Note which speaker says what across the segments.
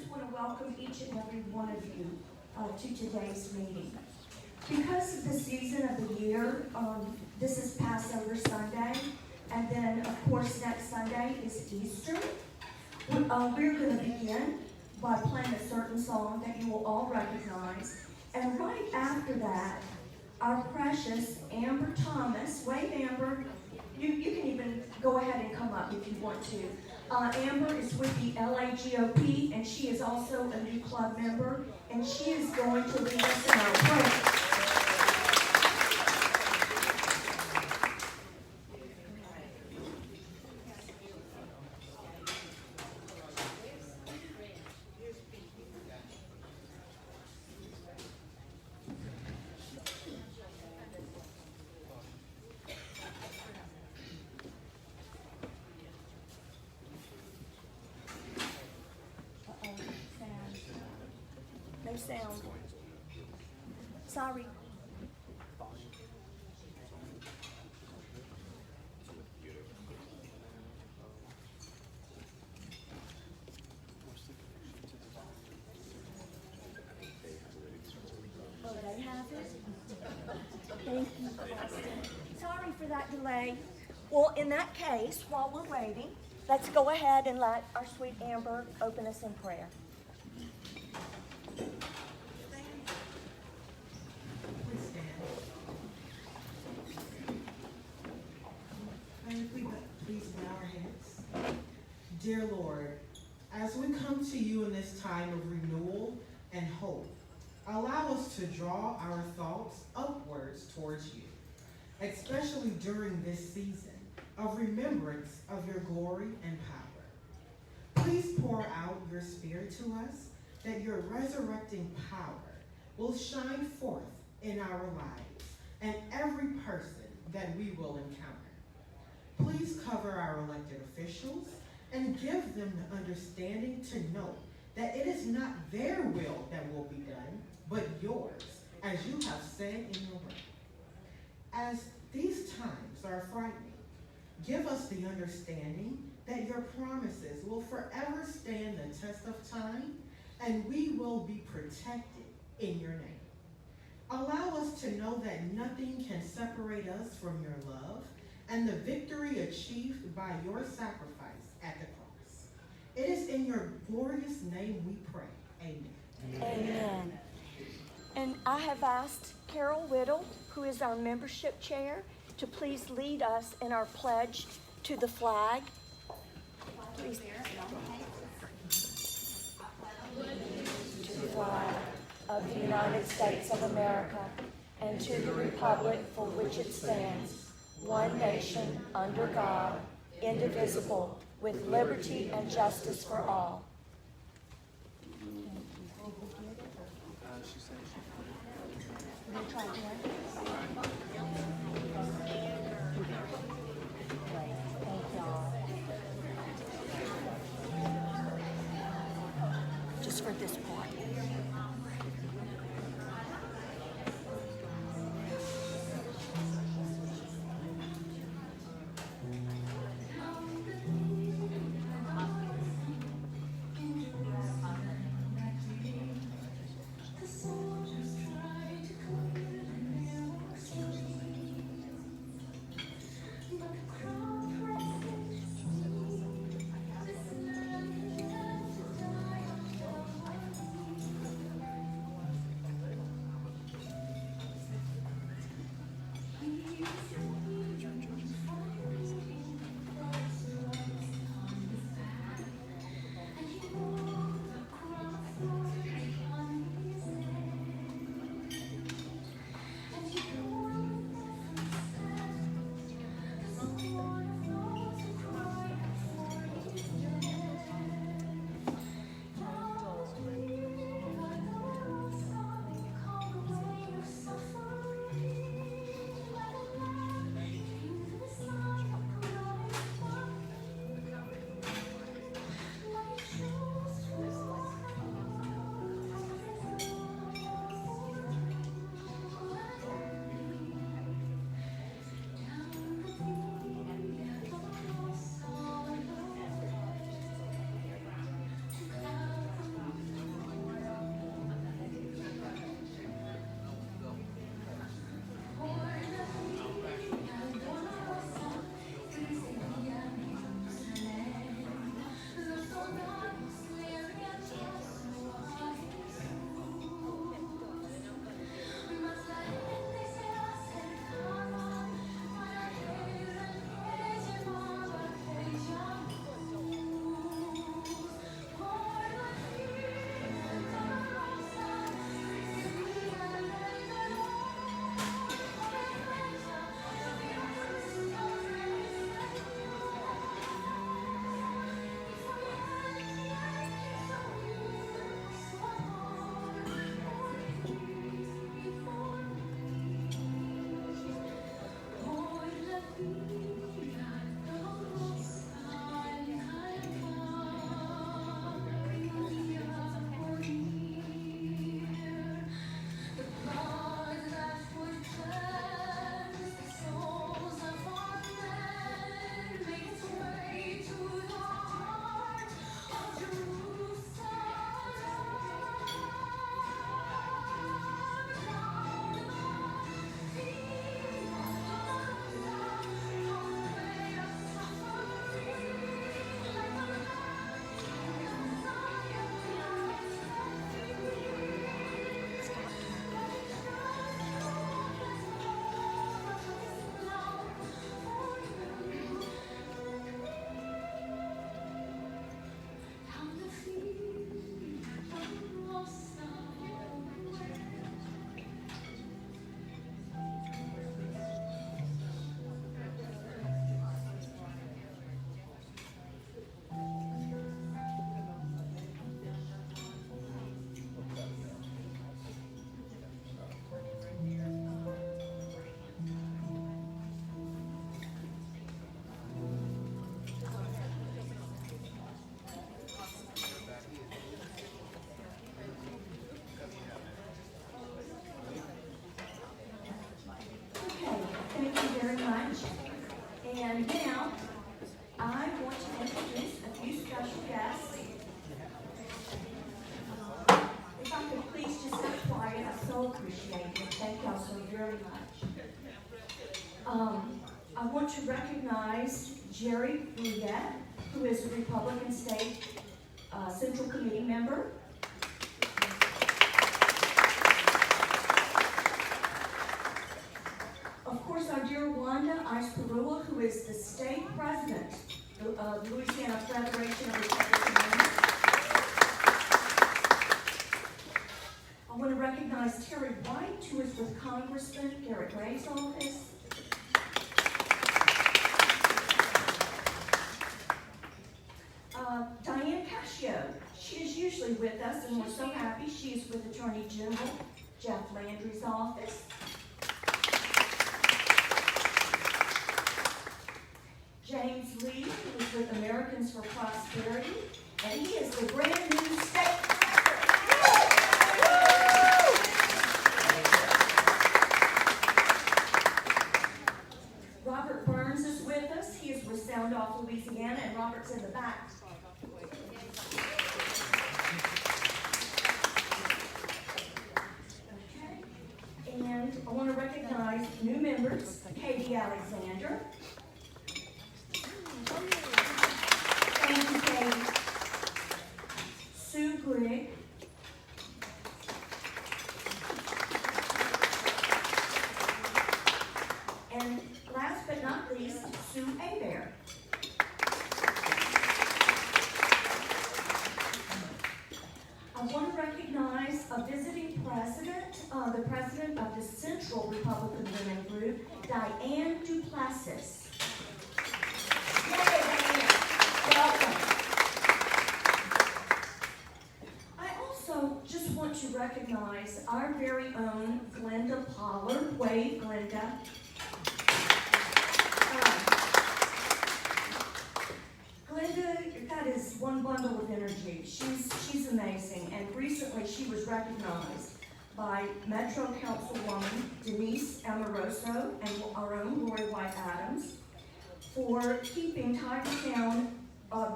Speaker 1: just want to welcome each and every one of you to today's meeting. Because of the season of the year, this is Passover Sunday, and then, of course, next Sunday is Easter. We're going to begin by playing a certain song that you will all recognize. And right after that, our precious Amber Thomas, wave Amber, you can even go ahead and come up if you want to. Amber is with the LAGOP, and she is also a new club member, and she is going to lead us in our prayer. No sound. Sorry. Oh, they have it? Thank you, Austin. Sorry for that delay. Well, in that case, while we're waiting, let's go ahead and let our sweet Amber open us in prayer.
Speaker 2: Dear Lord, as we come to you in this time of renewal and hope, allow us to draw our thoughts upwards towards you, especially during this season of remembrance of your glory and power. Please pour out your Spirit to us, that your resurrecting power will shine forth in our lives and every person that we will encounter. Please cover our elected officials and give them the understanding to know that it is not their will that will be done, but yours, as you have said in your word. As these times are frightening, give us the understanding that your promises will forever stand the test of time, and we will be protected in your name. Allow us to know that nothing can separate us from your love and the victory achieved by your sacrifice at the cross. It is in your glorious name we pray. Amen.
Speaker 1: Amen. And I have asked Carol Whittle, who is our membership chair, to please lead us in our pledge to the flag. Please. To the flag of the United States of America and to the republic for which it stands, one nation, under God, indivisible, with liberty and justice for all. Just for this part. very much. I want to recognize Jerry Bouillet, who is a Republican State Central Committee member. Of course, our dear Wanda Ice-Perua, who is the state president of Louisiana Federation of Republican Women. I want to recognize Terry White, who is with Congressman Garrett Gray's office. Diane Cascio, she is usually with us, and we're so happy. She is with Attorney General Jeff Landry's office. James Lee, who is with Americans for Prosperity, and he is the brand new state director. Robert Burns is with us. He is with Sound Off Louisiana, and Robert's in the back. Okay, and I want to recognize new members, Katie Alexander. Thank you, Katie. Sue Grigg. And last but not least, Sue Abear. I want to recognize a visiting president, the president of the Central Republican Women Group, Diane Duplessis. Yay, Diane. Welcome. I also just want to recognize our very own Glenda Pollard. Wave, Glenda. Glenda, that is one bundle of energy. She's amazing, and recently she was recognized by Metro Councilwoman Denise Amoroso and our own Lori White Adams for keeping Tigertown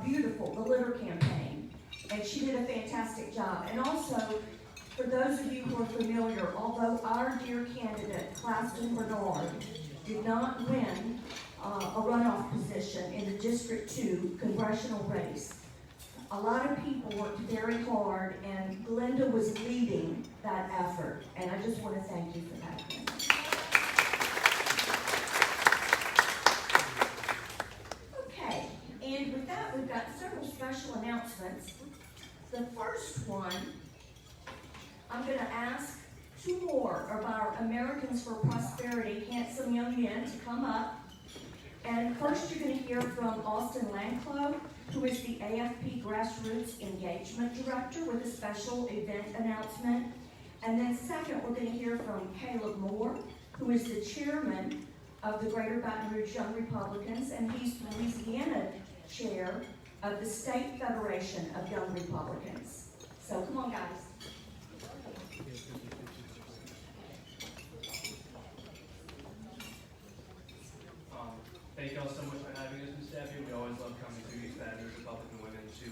Speaker 1: beautiful, the litter campaign, and she did a fantastic job. And also, for those of you who are familiar, although our dear candidate, Claston Bernard, did not win a runoff position in the District 2 congressional race, a lot of people worked very hard, and Glenda was leading that effort, and I just want to thank you for that, Glenda. Okay, and with that, we've got several special announcements. The first one, I'm going to ask two more of our Americans for Prosperity handsome young men to come up. And first, you're going to hear from Austin Lanclow, who is the AFP Grassroots Engagement Director, with a special event announcement. And then second, we're going to hear from Caleb Moore, who is the chairman of the Greater Baton Rouge Young Republicans, and he's the Louisiana chair of the State Federation of Young Republicans. So come on, guys.
Speaker 3: Thank you all so much for having us, Ms. Steffi. We always love coming to East Baton Rouge Republican Women to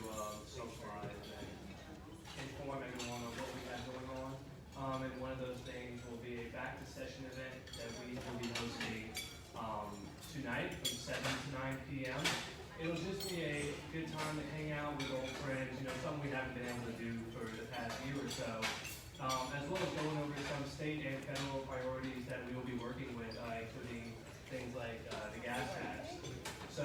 Speaker 3: socialize and inform everyone on what we have going on. And one of those things will be a back to session event that we will be hosting tonight from 7 to 9 p.m. It'll just be a good time to hang out with old friends, something we haven't been able to do for the past year or so, as well as going over some state and federal priorities that we will be working with, including things like the gas tax. So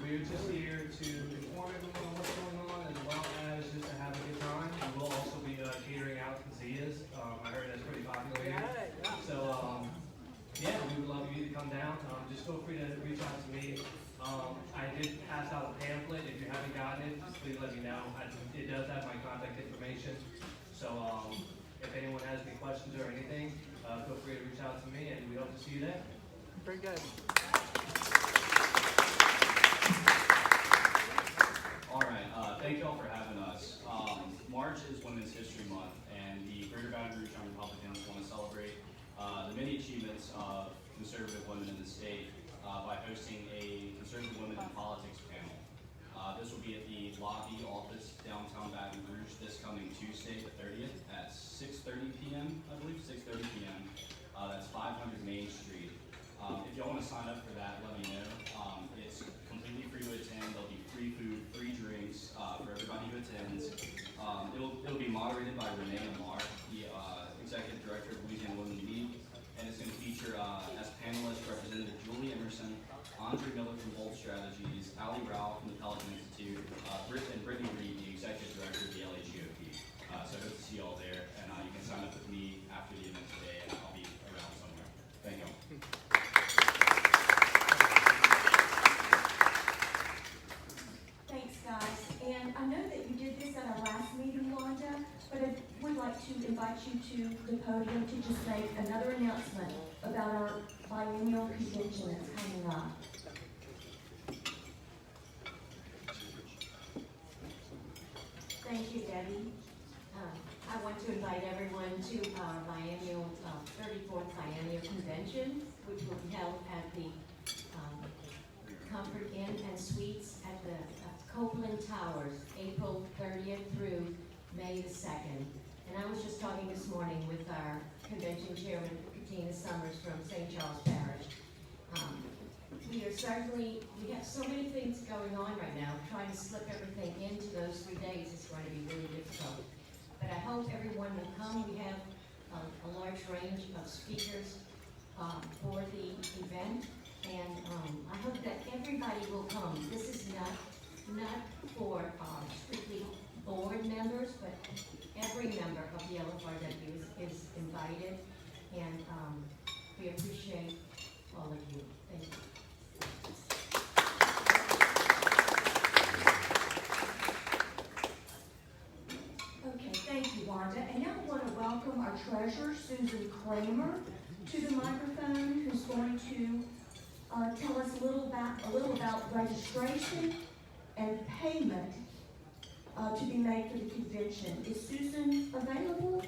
Speaker 3: we're just here to inform everyone on what's going on, as well as just to have a good time. We will also be catering out Zia's. I heard that's pretty popular here. So yeah, we would love you to come down. Just feel free to reach out to me. I did pass out a pamphlet. If you haven't gotten it, just please let me know. It does have my contact information. So if anyone has any questions or anything, feel free to reach out to me, and we hope to see you there.
Speaker 4: Very good.
Speaker 5: All right, thank you all for having us. March is Women's History Month, and the Greater Baton Rouge Young Republicans want to celebrate the many achievements of conservative women in the state by hosting a Conservative Women in Politics panel. This will be at the lobby office downtown Baton Rouge this coming Tuesday, the 30th, at 6:30 p.m., I believe, 6:30 p.m. That's 500 Main Street. If y'all want to sign up for that, let me know. It's completely free to attend. There'll be free food, free drinks for everybody who attends. It'll be moderated by Renee Lamar, the Executive Director of Louisiana Women League, and it's going to feature as panelists Representative Julie Emerson, Andre Miller from Bold Strategies, Ali Rao from the Pelican Institute, and Brittany Reed, the Executive Director of the LHGOP. So I hope to see you all there, and you can sign up with me after the event today, and I'll be around somewhere. Thank you.
Speaker 1: Thanks, guys. And I know that you did this at our last meeting, Wanda, but I would like to invite you to the podium to just make another announcement about our biennial convention that's coming up.
Speaker 4: Thank you, Debbie. I want to invite everyone to our biennial, 34th biennial convention, which will be held at the Comfort Inn and Suites at the Copeland Towers, April 30th through May the 2nd. And I was just talking this morning with our convention chairman, Katina Summers from St. Charles Parish. We have so many things going on right now. Trying to slip everything into those 3 days is going to be really difficult. But I hope everyone will come. We have a large range of speakers for the event, and I hope that everybody will come. This is not for strictly board members, but every member of the LFRW is invited, and we appreciate all of you. Thank you.
Speaker 1: Okay, thank you, Wanda. And now I want to welcome our treasurer, Susan Kramer, to the microphone, who's going to tell us a little about registration and payment to be made for the convention. Is Susan available?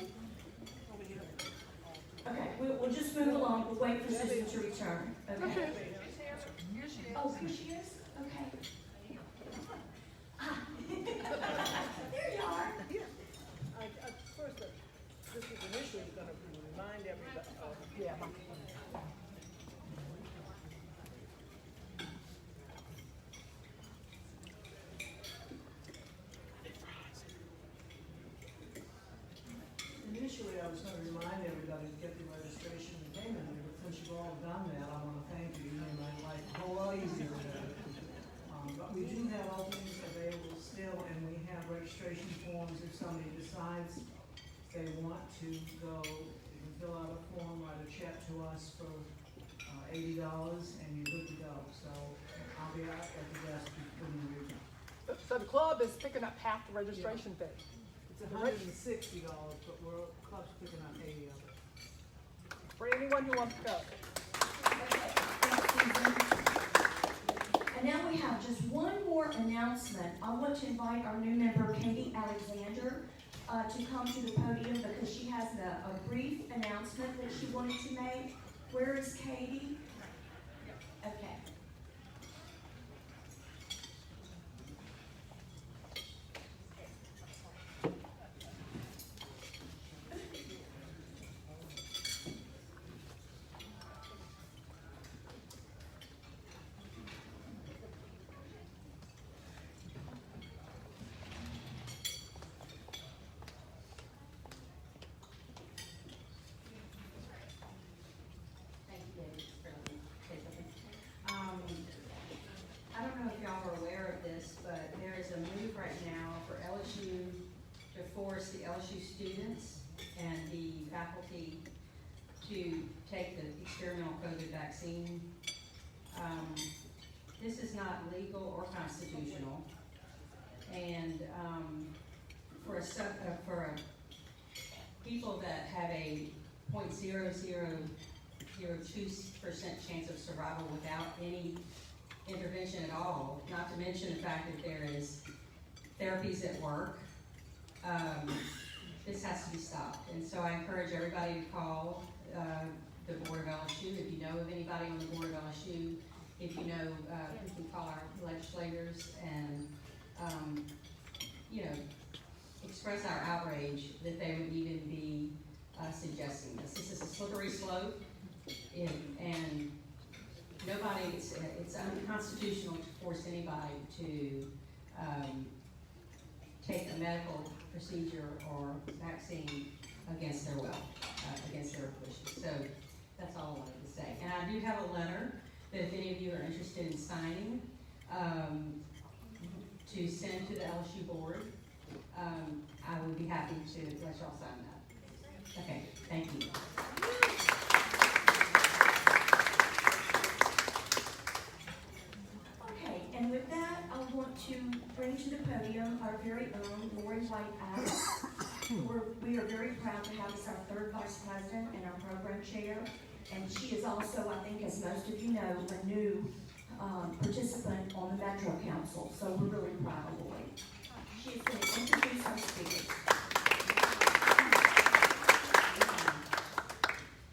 Speaker 1: Okay, we'll just move along. We'll wait for Susan to return. Okay. Oh, here she is? Okay. Ah. There you are.
Speaker 6: First, this is initially going to remind everybody of, Initially, I was going to remind everybody to get the registration and payment, but since you've all done that, I want to thank you. You made my life a whole lot easier. But we do have openings available still, and we have registration forms if somebody decides they want to go. You can fill out a form, write a check to us for $80, and you're good to go. So I'll be out at the desk when you reach.
Speaker 7: So the club is picking up half the registration fee.
Speaker 6: It's $160, but we're club's picking up 80 of it.
Speaker 7: For anyone who wants to go.
Speaker 1: And now we have just one more announcement. I want to invite our new member, Katie Alexander, to come to the podium because she has a brief announcement that she wanted to make. Where is Katie? Okay.
Speaker 4: I don't know if y'all are aware of this, but there is a move right now for LSU to force the LSU students and the faculty to take the experimental COVID vaccine. This is not legal or constitutional, and for people that have a 0.0002% chance of survival without any intervention at all, not to mention the fact that there is therapies at work, this has to be stopped. And so I encourage everybody to call the Board of LSU. If you know of anybody on the Board of LSU, if you know, we can call our legislators and, express our outrage that they would even be suggesting this. This is a slippery slope, and nobody, it's unconstitutional to force anybody to take a medical procedure or vaccine against their will, against their wishes. So that's all I wanted to say. And I do have a letter that if any of you are interested in signing, to send to the LSU board, I would be happy to let y'all sign that. Okay, thank you.
Speaker 1: Okay, and with that, I want to bring to the podium our very own Lori White-Adams. We are very proud to have as our third vice president and our program chair. And she is also, I think, as most of you know, a new participant on the Metro Council. So we're really proud of Lori. She is going to introduce our speakers.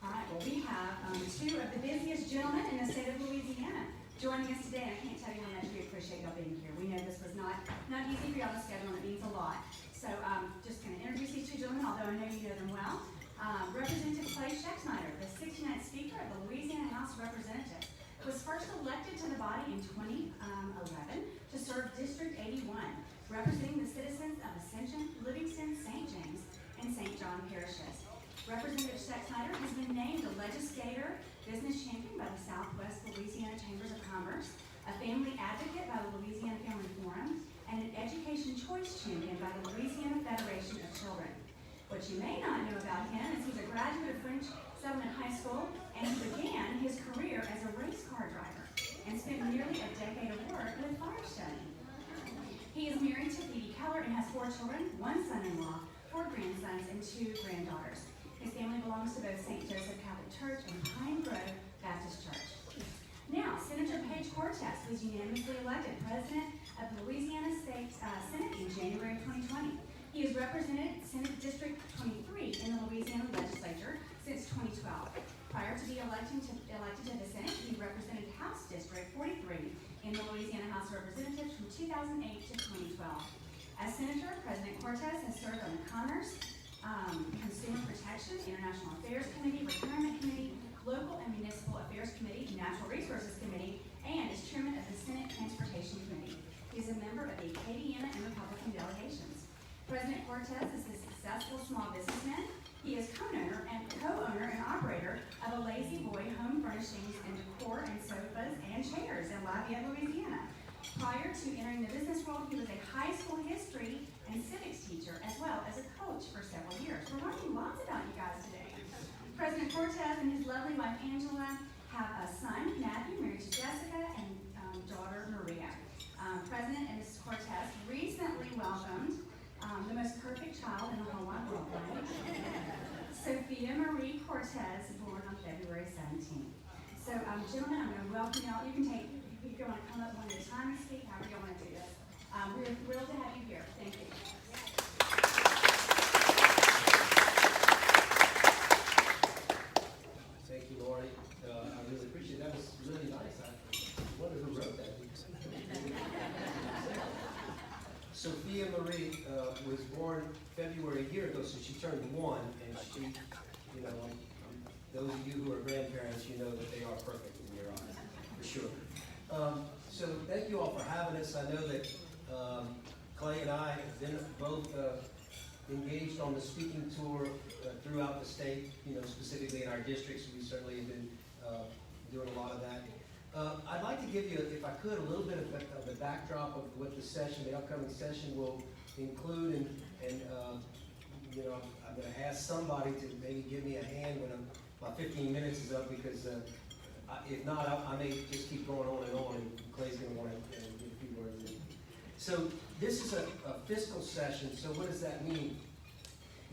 Speaker 8: All right, well, we have two of the busiest gentlemen in the state of Louisiana joining us today. And I can't tell you how much we appreciate y'all being here. We know this was not easy for y'all to schedule, and it means a lot. So just going to introduce these two gentlemen, although I know you know them well. Representative Clay Schechtmeyer, the 69th Speaker of the Louisiana House of Representatives, was first elected to the body in 2011 to serve District 81, representing the citizens of Ascension, Livingston, St. James, and St. John parishes. Representative Schechtmeyer has been named a legislator, business champion by the Southwest Louisiana Chambers of Commerce, a family advocate by the Louisiana Family Forum, and an education choice champion by the Louisiana Federation of Children. What you may not know about him is he's a graduate of French Settlement High School, and he began his career as a race car driver and spent nearly a decade of work with Firestone. He is married to Phoebe Keller and has 4 children, 1 son-in-law, 4 grandsons, and 2 granddaughters. His family belongs to both St. Joseph Catholic Church and Pine Grove Baptist Church. Now, Senator Paige Cortez was unanimously elected President of the Louisiana State Senate in January 2020. He has represented Senate District 23 in the Louisiana Legislature since 2012. Prior to being elected to the Senate, he represented House District 43 in the Louisiana House of Representatives from 2008 to 2012. As Senator, President Cortez has served on the Commerce, Consumer Protection, International Affairs Committee, Retirement Committee, Local and Municipal Affairs Committee, Natural Resources Committee, and is Chairman of the Senate Transportation Committee. He is a member of the Acadiana and Republican delegations. President Cortez is a successful small businessman. He is co-owner and operator of a Lazy Boy home furnishings and decor and sofas and chairs in Lafayette, Louisiana. Prior to entering the business world, he was a high school history and civics teacher, as well as a coach for several years. We're learning lots about you guys today. President Cortez and his lovely wife, Angela, have a son, Matthew, married to Jessica, and daughter, Maria. President and Mrs. Cortez recently welcomed the most perfect child in the whole wide world, right? Sophia Marie Cortez, born on February 17th. So, gentlemen, I'm going to welcome y'all. You can take, if you want to come up one at a time and speak, however you want to do this. We're thrilled to have you here. Thank you.
Speaker 9: Thank you, Lori. I really appreciate it. That was really nice. I wonder who wrote that. Sophia Marie was born February a year ago, so she turned 1, and she, you know, those of you who are grandparents, you know that they are perfect in your eyes, for sure. So thank you all for having us. I know that Clay and I have been both engaged on the speaking tour throughout the state, you know, specifically in our districts. We certainly have been doing a lot of that. I'd like to give you, if I could, a little bit of the backdrop of what the upcoming session will include, and you know, I'm going to ask somebody to maybe give me a hand when my 15 minutes is up, because if not, I may just keep going on, and Clay's going to want to give a few words in. So this is a fiscal session. So what does that mean?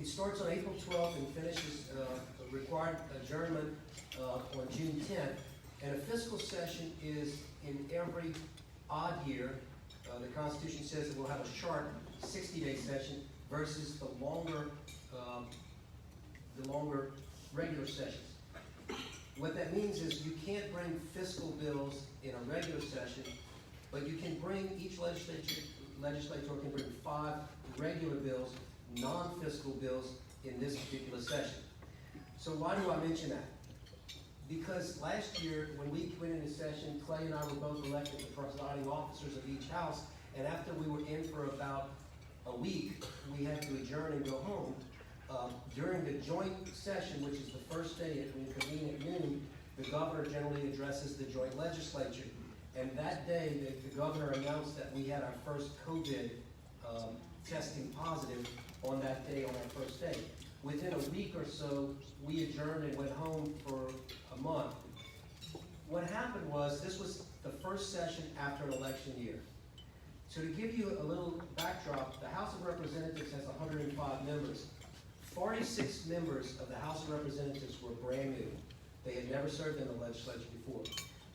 Speaker 9: It starts on April 12th and finishes a required adjournment on June 10th. And a fiscal session is in every odd year. The Constitution says that we'll have a sharp 60-day session versus the longer regular sessions. What that means is you can't bring fiscal bills in a regular session, but you can bring, each legislator can bring 5 regular bills, non-fiscal bills, in this particular session. So why do I mention that? Because last year, when we went into session, Clay and I were both elected the presiding officers of each house, and after we were in for about a week, we had to adjourn and go home. During the joint session, which is the first day when we convene at noon, the governor generally addresses the joint legislature. And that day, the governor announced that we had our first COVID testing positive on that day, on our first day. Within a week or so, we adjourned and went home for a month. What happened was, this was the first session after an election year. So to give you a little backdrop, the House of Representatives has 105 members. 46 members of the House of Representatives were brand new. They had never served in the legislature before.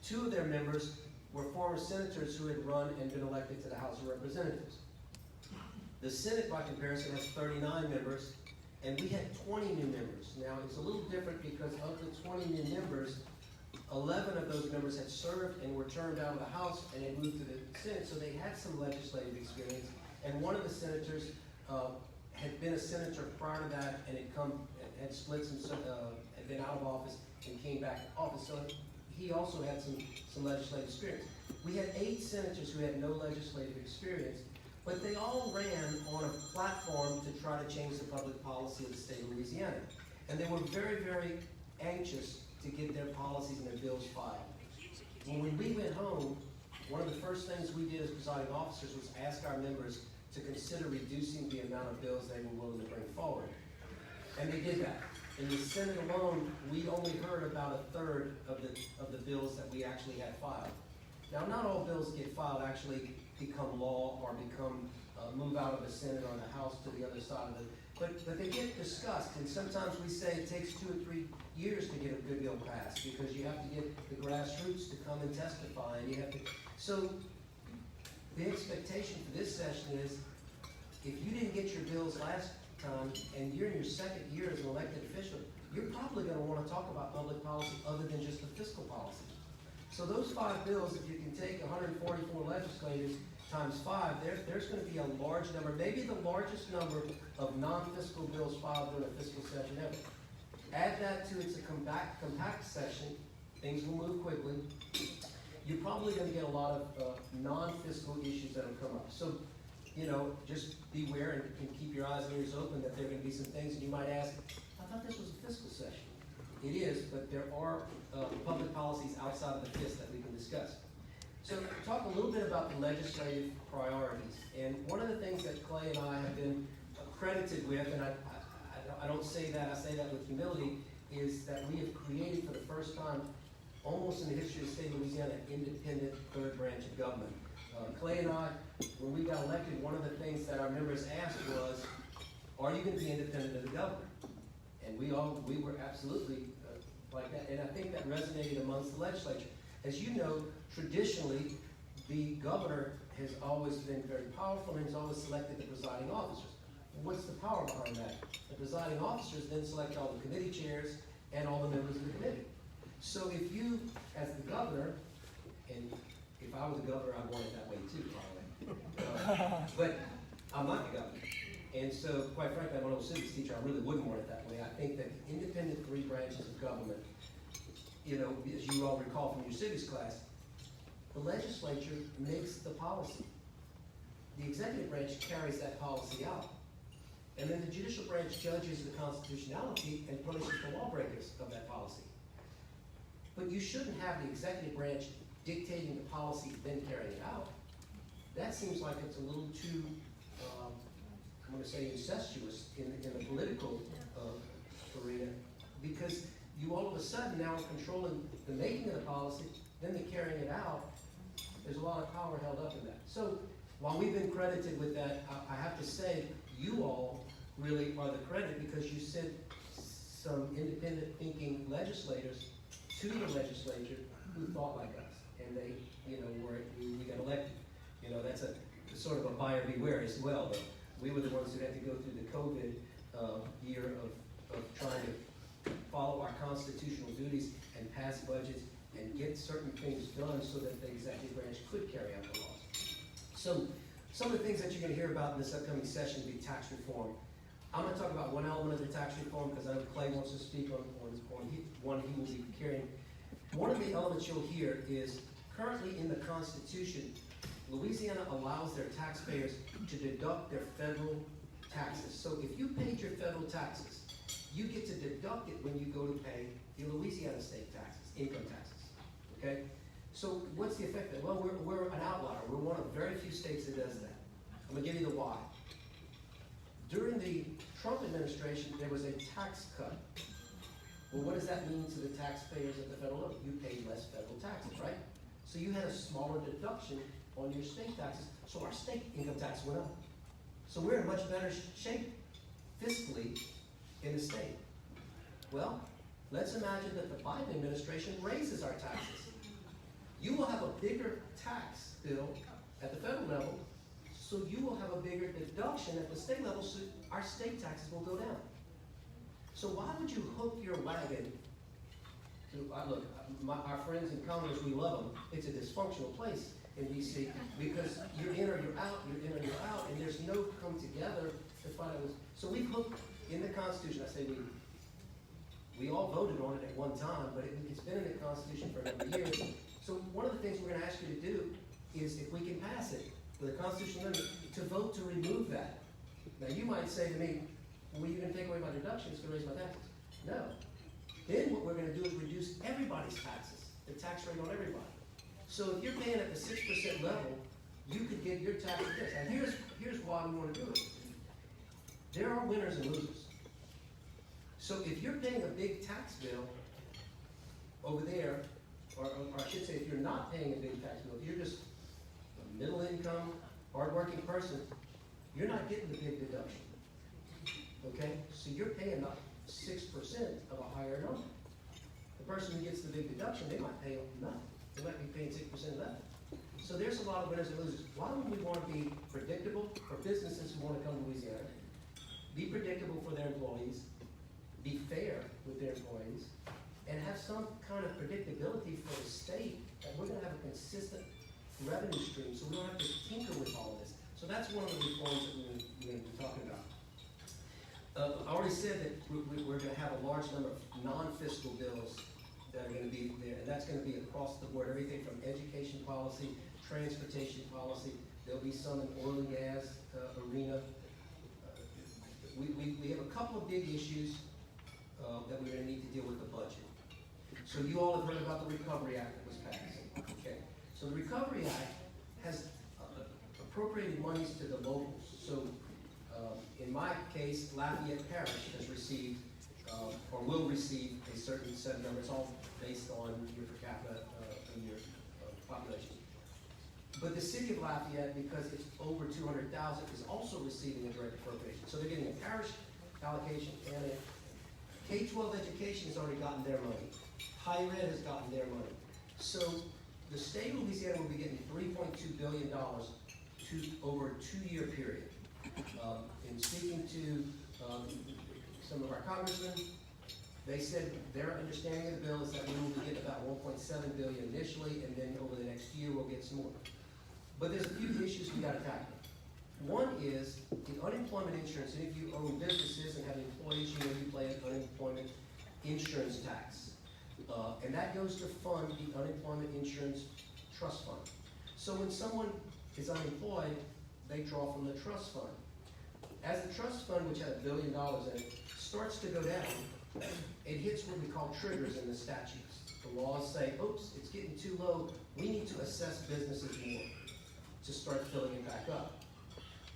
Speaker 9: 2 of their members were former senators who had run and been elected to the House of Representatives. The Senate, by comparison, has 39 members, and we had 20 new members. Now, it's a little different because of the 20 new members, 11 of those members had served and were turned out of the House and had moved to the Senate, so they had some legislative experience. And one of the senators had been a senator prior to that and had split had been out of office and came back to office. So he also had some legislative experience. We had 8 senators who had no legislative experience, but they all ran on a platform to try to change the public policy of the state of Louisiana. And they were very, very anxious to get their policies and their bills filed. When we went home, one of the first things we did as presiding officers was ask our members to consider reducing the amount of bills they were willing to bring forward. And they did that. In the Senate alone, we only heard about 1/3 of the bills that we actually had filed. Now, not all bills get filed actually become law or become move out of the Senate or the House to the other side of it, but they get discussed. And sometimes we say it takes 2 or 3 years to get a good bill passed because you have to get the grassroots to come and testify, and you have to. So the expectation for this session is, if you didn't get your bills last time and you're in your 2nd year as an elected official, you're probably going to want to talk about public policy other than just the fiscal policy. So those 5 bills, if you can take 144 legislators times 5, there's going to be a large number, maybe the largest number of non-fiscal bills filed during a fiscal session ever. Add that to it's a compact session, things will move quickly. You're probably going to get a lot of non-fiscal issues that will come up. So, just beware and keep your eyes and ears open that there are going to be some things, and you might ask, I thought this was a fiscal session. It is, but there are public policies outside of the FISC that we can discuss. So talk a little bit about the legislative priorities. And one of the things that Clay and I have been credited with, and I don't say that, I say that with humility, is that we have created for the first time, almost in the history of the state of Louisiana, an independent 3rd branch of government. Clay and I, when we got elected, one of the things that our members asked was, are you going to be independent of the governor? And we were absolutely like that, and I think that resonated amongst the legislature. As you know, traditionally, the governor has always been very powerful and has always selected the presiding officers. What's the power behind that? The presiding officers then select all the committee chairs and all the members of the committee. So if you, as the governor, and if I was the governor, I'd want it that way too, probably. But I'm not the governor. And so, quite frankly, I'm an old civics teacher, I really wouldn't want it that way. I think that the independent 3 branches of government, as you all recall from your civics class, the legislature makes the policy. The executive branch carries that policy out. And then the judicial branch judges the constitutionality and punishes the lawbreakers of that policy. But you shouldn't have the executive branch dictating the policy, then carrying it out. That seems like it's a little too, I'm going to say, incestuous in the political arena, because you all of a sudden now are controlling the making of the policy, then the carrying it out. There's a lot of power held up in that. So while we've been credited with that, I have to say you all really are the credit, because you sent some independent thinking legislators to the legislature who thought like us, and they, we got elected. That's a sort of a buyer beware as well, though. We were the ones who had to go through the COVID year of trying to follow our constitutional duties and pass budgets and get certain things done so that the executive branch could carry out the laws. So some of the things that you're going to hear about in this upcoming session will be tax reform. I'm going to talk about one element of the tax reform, because I know Clay wants to speak on one he will be carrying. One of the elements you'll hear is currently in the Constitution, Louisiana allows their taxpayers to deduct their federal taxes. So if you paid your federal taxes, you get to deduct it when you go to pay your Louisiana state taxes, income taxes, okay? So what's the effect of that? Well, we're an outlier. We're one of very few states that does that. I'm gonna give you the why. During the Trump administration, there was a tax cut. Well, what does that mean to the taxpayers at the federal level? You paid less federal taxes, right? So you had a smaller deduction on your state taxes, so our state income tax went up. So we're in much better shape fiscally in the state. Well, let's imagine that the Biden administration raises our taxes. You will have a bigger tax bill at the federal level, so you will have a bigger deduction at the state level, so our state taxes will go down. So why would you hook your wagon to, look, our friends in Congress, we love them. It's a dysfunctional place in DC because you're in or you're out, you're in or you're out, and there's no come together to find out. So we've hooked in the Constitution, I say we all voted on it at one time, but it's been in the Constitution for a number of years. So one of the things we're gonna ask you to do is, if we can pass it with a constitutional amendment, to vote to remove that. Now you might say to me, well, you're gonna take away my deduction, it's gonna raise my taxes. No. Then what we're gonna do is reduce everybody's taxes, the tax rate on everybody. So if you're paying at the 6% level, you could get your tax at this. And here's why we wanna do it. There are winners and losers. So if you're paying a big tax bill over there, or I should say, if you're not paying a big tax bill, if you're just a middle income, hardworking person, you're not getting the big deduction. Okay? So you're paying about 6% of a higher number. The person who gets the big deduction, they might pay nothing. They might be paying 6% of that. So there's a lot of winners and losers. Why would we want to be predictable for businesses who want to come to Louisiana? Be predictable for their employees, be fair with their employees, and have some kind of predictability for the state that we're going to have a consistent revenue stream, so we don't have to tinker with all of this. So that's one of the reforms that we're going to be talking about. I already said that we're going to have a large number of non-fiscal bills that are going to be there, and that's going to be across the board, everything from education policy, transportation policy. There'll be some in oil and gas arena. We have a couple of big issues that we're going to need to deal with the budget. So you all have heard about the Recovery Act that was passed. Okay. So the Recovery Act has appropriated monies to the locals. So in my case, Lafayette Parish has received or will receive a certain set of numbers, all based on your per capita and your population. But the city of Lafayette, because it's over 200,000, is also receiving a direct appropriation. So they're getting a parish allocation, and a K-12 education has already gotten their money. Higher ed has gotten their money. So the state of Louisiana will be getting $3.2 billion over a 2-year period. In speaking to some of our congressmen, they said their understanding of the bill is that we will be getting about $1.7 billion initially, and then over the next year we'll get some more. But there's a few issues we got to tackle. One is the unemployment insurance. And if you own businesses and have employees, you know you pay an unemployment insurance tax. And that goes to fund the unemployment insurance trust fund. So when someone is unemployed, they draw from the trust fund. As the trust fund, which had $1 billion in it, starts to go down, it hits what we call triggers in the statutes. The laws say, oops, it's getting too low. We need to assess businesses more to start filling it back up.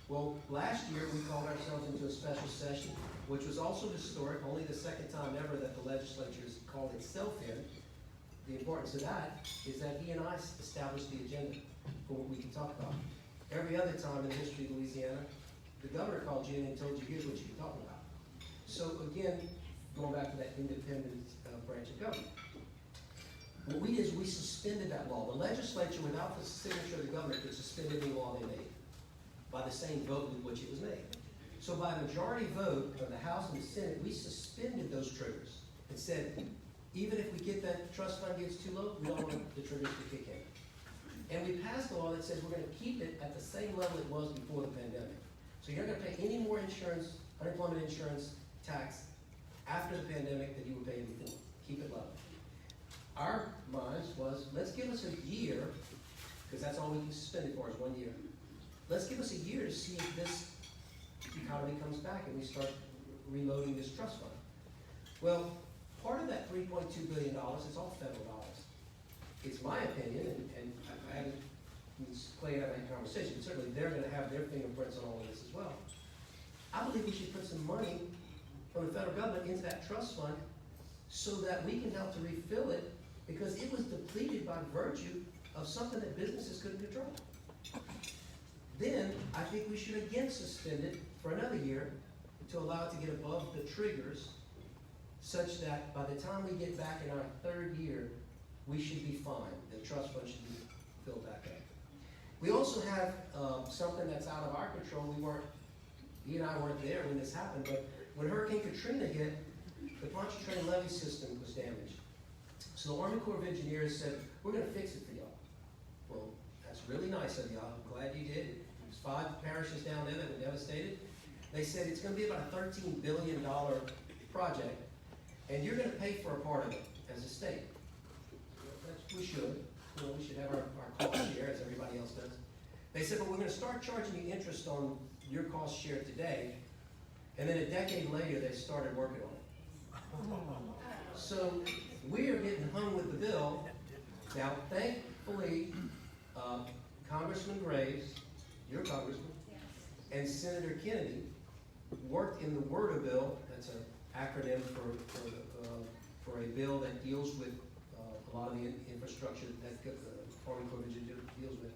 Speaker 9: Well, last year we called ourselves into a special session, which was also historic, only the second time ever that the legislature has called itself in. The importance of that is that he and I established the agenda for what we can talk about. Every other time in the history of Louisiana, the governor called you in and told you, here's what you can talk about. So again, going back to that independent branch of government. What we did is we suspended that law. The legislature, without the signature of the governor, could suspend any law they made by the same vote with which it was made. So by a majority vote of the House and the Senate, we suspended those triggers and said, even if we get that trust fund gets too low, we don't want the triggers to kick in. And we passed a law that says we're going to keep it at the same level it was before the pandemic. So you're not going to pay any more insurance, unemployment insurance, tax after the pandemic that you were paying before. Keep it low. Our minds was, let's give us a year, because that's all we can spend it for is 1 year. Let's give us a year to see if this economy comes back and we start reloading this trust fund. Well, part of that $3.2 billion is all federal dollars. It's my opinion, and I haven't played out that conversation, but certainly they're gonna have their fingerprints on all of this as well. I believe we should put some money from the federal government into that trust fund so that we can help to refill it, because it was depleted by virtue of something that businesses couldn't control. Then, I think we should again suspend it for another year to allow it to get above the triggers, such that by the time we get back in our third year, we should be fine. The trust fund should be filled back up. We also have something that's out of our control. He and I weren't there when this happened, but when Hurricane Katrina hit, the Pontchartrain levee system was damaged. So the Army Corps of Engineers said, we're gonna fix it for y'all. Well, that's really nice of y'all. I'm glad you did. There's 5 parishes down there that were devastated. They said it's gonna be about a $13 billion project, and you're gonna pay for a part of it as a state. We should. You know, we should have our cost share as everybody else does. They said, but we're gonna start charging you interest on your cost share today, and then a decade later, they started working on it. So we are getting hung with the bill. Now, thankfully, Congressman Graves, your congressman, and Senator Kennedy worked in the WRDA bill. That's an acronym for a bill that deals with a lot of the infrastructure that the Army Corps of Engineers deals with.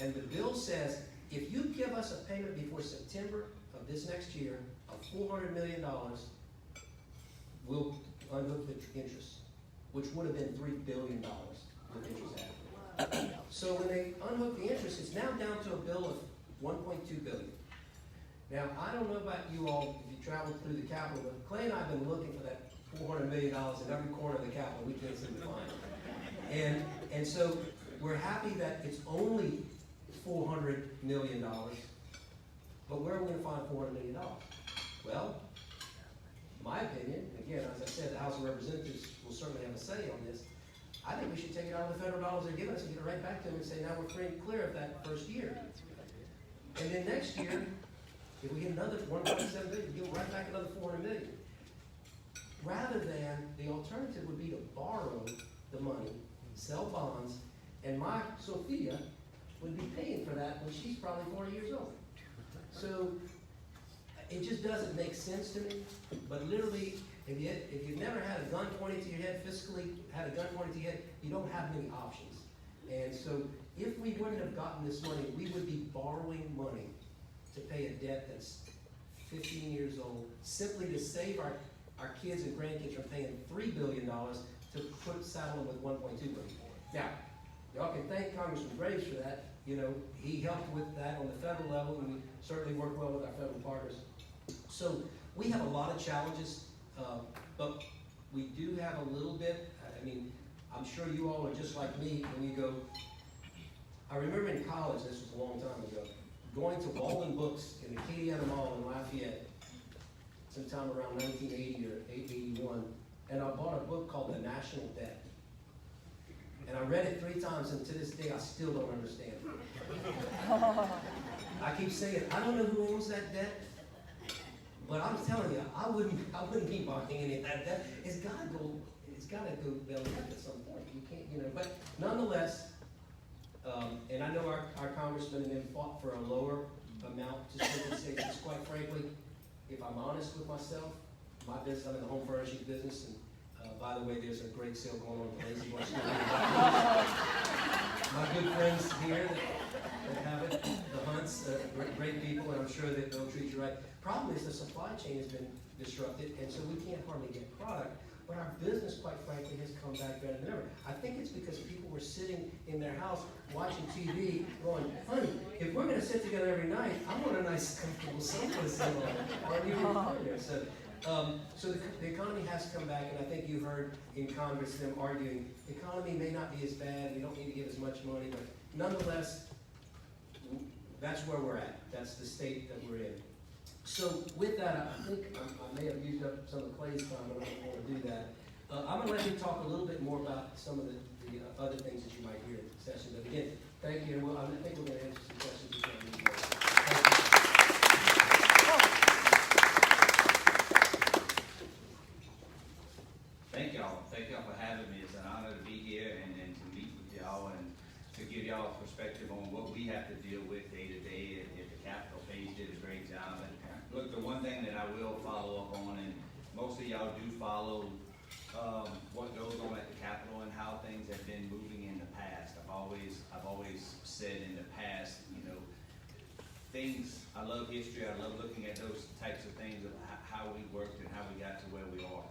Speaker 9: And the bill says, if you give us a payment before September of this next year of $400 million, we'll unhook the interest, which would have been $3 billion with interest added. So when they unhook the interest, it's now down to a bill of $1.2 billion. Now, I don't know about you all, if you traveled through the Capitol, but Clay and I have been looking for that $400 million in every corner of the Capitol. We can't seem to find it. And so we're happy that it's only $400 million, but where are we going to find $400 million? Well, my opinion, again, as I said, the House of Representatives will certainly have a say on this. I think we should take it out of the federal dollars they're giving us and get it right back to them and say, now we're free and clear of that first year. And then next year, if we get another $1.7 billion, we give right back another $400 million. Rather than, the alternative would be to borrow the money, sell bonds, and my Sophia would be paying for that when she's probably 40 years old. So it just doesn't make sense to me. But literally, if you've never had a gun pointed to your head, fiscally had a gun pointed to your head, you don't have many options. And so if we wouldn't have gotten this money, we would be borrowing money to pay a debt that's 15 years old, simply to save our kids and grandkids from paying $3 billion to saddle them with $1.2 billion. Now, y'all can thank Congressman Graves for that. You know, he helped with that on the federal level, and we certainly work well with our federal partners. So we have a lot of challenges, but we do have a little bit. I mean, I'm sure you all are just like me when you go. I remember in college, this was a long time ago, going to Walden Books in the Acadiana Mall in Lafayette, sometime around 1980 or 81, and I bought a book called The National Debt. And I read it 3 times, and to this day, I still don't understand it. I keep saying, I don't know who owns that debt, but I'm telling you, I wouldn't be buying any of that debt. It's got to go belly up at some point. You can't, you know. But nonetheless, and I know our congressman and them fought for a lower amount to certain states. Because quite frankly, if I'm honest with myself, my business, I'm in the home furnishing business, and by the way, there's a great sale going on at Lazy Boy. My good friends here that have it, the Hunts, great people, and I'm sure that they'll treat you right. Problem is the supply chain has been disrupted, and so we can't hardly get product. But our business, quite frankly, has come back better than ever. I think it's because people were sitting in their house watching TV going, honey, if we're going to sit together every night, I want a nice, comfortable sofa to sit on. Or even there. So the economy has come back, and I think you heard in Congress them arguing, the economy may not be as bad, we don't need to give as much money, but nonetheless, that's where we're at. That's the state that we're in. So with that, I think I may have used up some of Clay's time, and I don't want to do that. I'm going to let him talk a little bit more about some of the other things that you might hear in the session. But again, thank you, and I think we're going to answer some questions.
Speaker 10: Thank y'all. Thank y'all for having me. It's an honor to be here and to meet with y'all and to give y'all a perspective on what we have to deal with day to day. And the Capitol page did a great job. And look, the one thing that I will follow up on, and most of y'all do follow what goes on at the Capitol and how things have been moving in the past. I've always said in the past, you know, things. I love history. I love looking at those types of things of how we worked and how we got to where we are.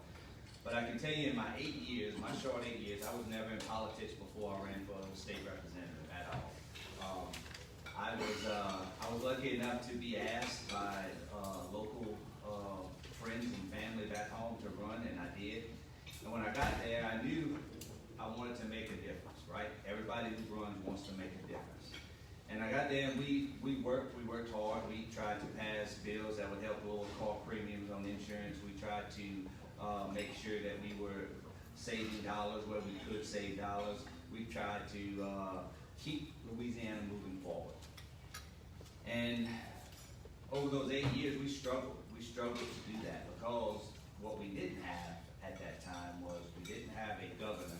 Speaker 10: But I can tell you in my 8 years, my short 8 years, I was never in politics before I ran for a state representative at all. I was lucky enough to be asked by local friends and family back home to run, and I did. And when I got there, I knew I wanted to make a difference, right? Everybody who runs wants to make a difference. And I got there and we worked hard. We tried to pass bills that would help lower car premiums on insurance. We tried to make sure that we were saving dollars where we could save dollars. We tried to keep Louisiana moving forward. And over those 8 years, we struggled. We struggled to do that because what we didn't have at that time was we didn't have a governor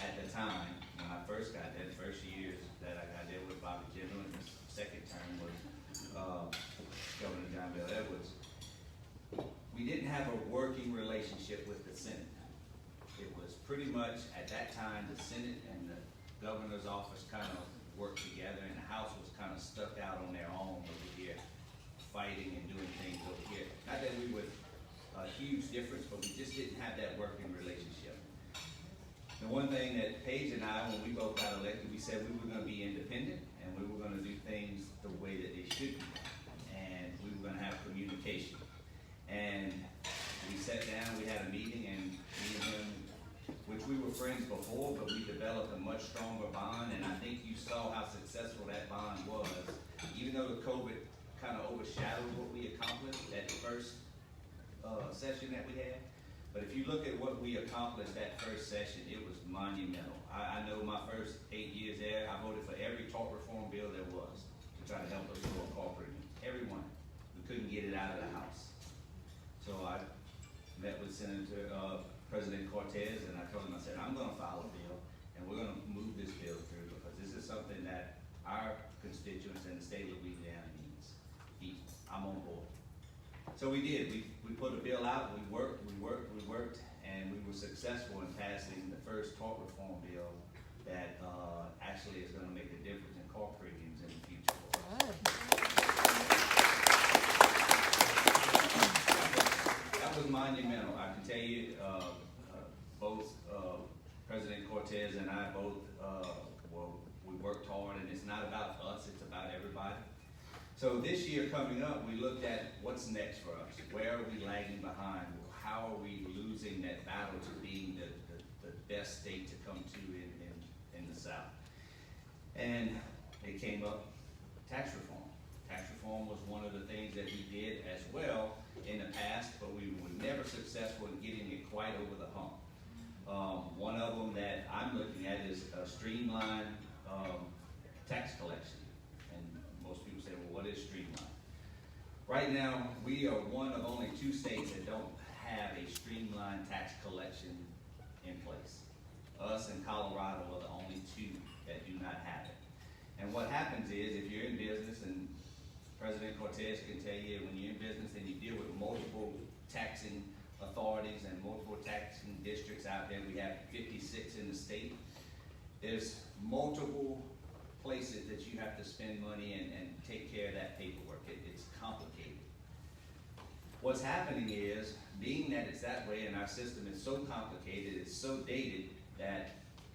Speaker 10: at the time when I first got there. The first years that I got there with Bobby Jindal, and the second term was Governor John Bell Edwards. We didn't have a working relationship with the Senate. It was pretty much at that time the Senate and the governor's office kind of worked together, and the House was kind of stuck out on their own over here, fighting and doing things over here. Not that we were a huge difference, but we just didn't have that working relationship. The one thing that Paige and I, when we both got elected, we said we were going to be independent and we were going to do things the way that they should be, and we were going to have communication. And we sat down, we had a meeting, and me and him, which we were friends before, but we developed a much stronger bond, and I think you saw how successful that bond was. Even though the COVID kind of overshadowed what we accomplished at the first session that we had, but if you look at what we accomplished that first session, it was monumental. I know my first 8 years there, I voted for every tort reform bill there was to try to help us lower car premiums. Every one. We couldn't get it out of the House. So I met with President Cortez, and I told him, I said, I'm going to file a bill, and we're going to move this bill through because this is something that our constituents in the state of Louisiana needs. I'm on board. So we did. We put a bill out. We worked, and we were successful in passing the first tort reform bill that actually is going to make a difference in car premiums in the future. That was monumental. I can tell you, both President Cortez and I both, we worked hard, and it's not about us, it's about everybody. So this year coming up, we looked at what's next for us. Where are we lagging behind? How are we losing that battle to being the best state to come to in the South? And it came up, tax reform. Tax reform was one of the things that we did as well in the past, but we were never successful in getting it quite over the hump. One of them that I'm looking at is a streamlined tax collection. And most people say, well, what is streamlined? Right now, we are one of only 2 states that don't have a streamlined tax collection in place. Us and Colorado are the only 2 that do not have it. And what happens is, if you're in business, and President Cortez can tell you, when you're in business and you deal with multiple taxing authorities and multiple taxing districts out there, we have 56 in the state. There's multiple places that you have to spend money and take care of that paperwork. It's complicated. What's happening is, being that it's that way and our system is so complicated, it's so dated, that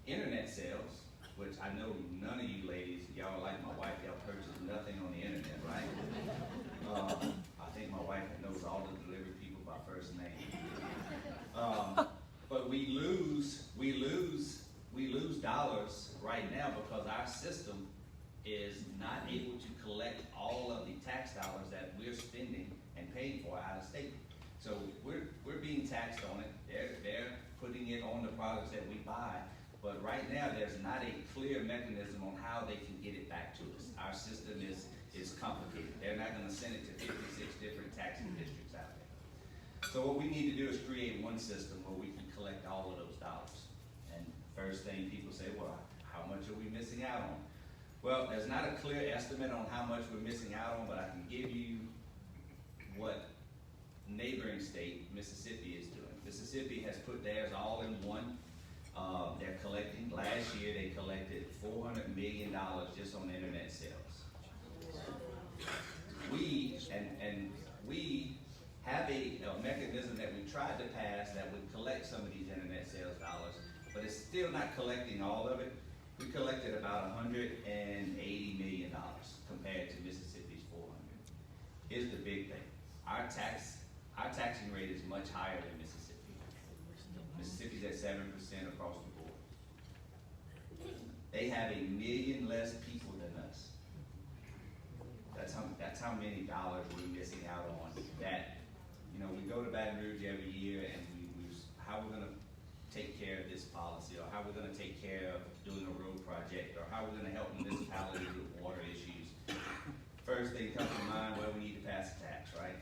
Speaker 10: internet sales, which I know none of you ladies, y'all like my wife, y'all purchase nothing on the internet, right? I think my wife knows all the delivery people by first name. But we lose dollars right now because our system is not able to collect all of the tax dollars that we're spending and paying for out of state. So that we buy, but right now, there's not a clear mechanism on how they can get it back to us. Our system is complicated. They're not gonna send it to 56 different taxing districts out there. So what we need to do is create one system where we can collect all of those dollars. And first thing people say, well, how much are we missing out on? Well, there's not a clear estimate on how much we're missing out on, but I can give you what neighboring state, Mississippi, is doing. Mississippi has put theirs all in one. They're collecting, last year they collected $400 million just on internet sales. We have a mechanism that we tried to pass that would collect some of these internet sales dollars, but it's still not collecting all of it. We collected about $180 million compared to Mississippi's 400. Here's the big thing. Our taxing rate is much higher than Mississippi. Mississippi's at 7% across the board. They have 1 million less people than us. That's how many dollars we're missing out on. That, we go to Baton Rouge every year and how we're gonna take care of this policy, or how we're gonna take care of doing a road project, or how we're gonna help municipalities with water issues. First thing comes to mind, well, we need to pass a tax, right?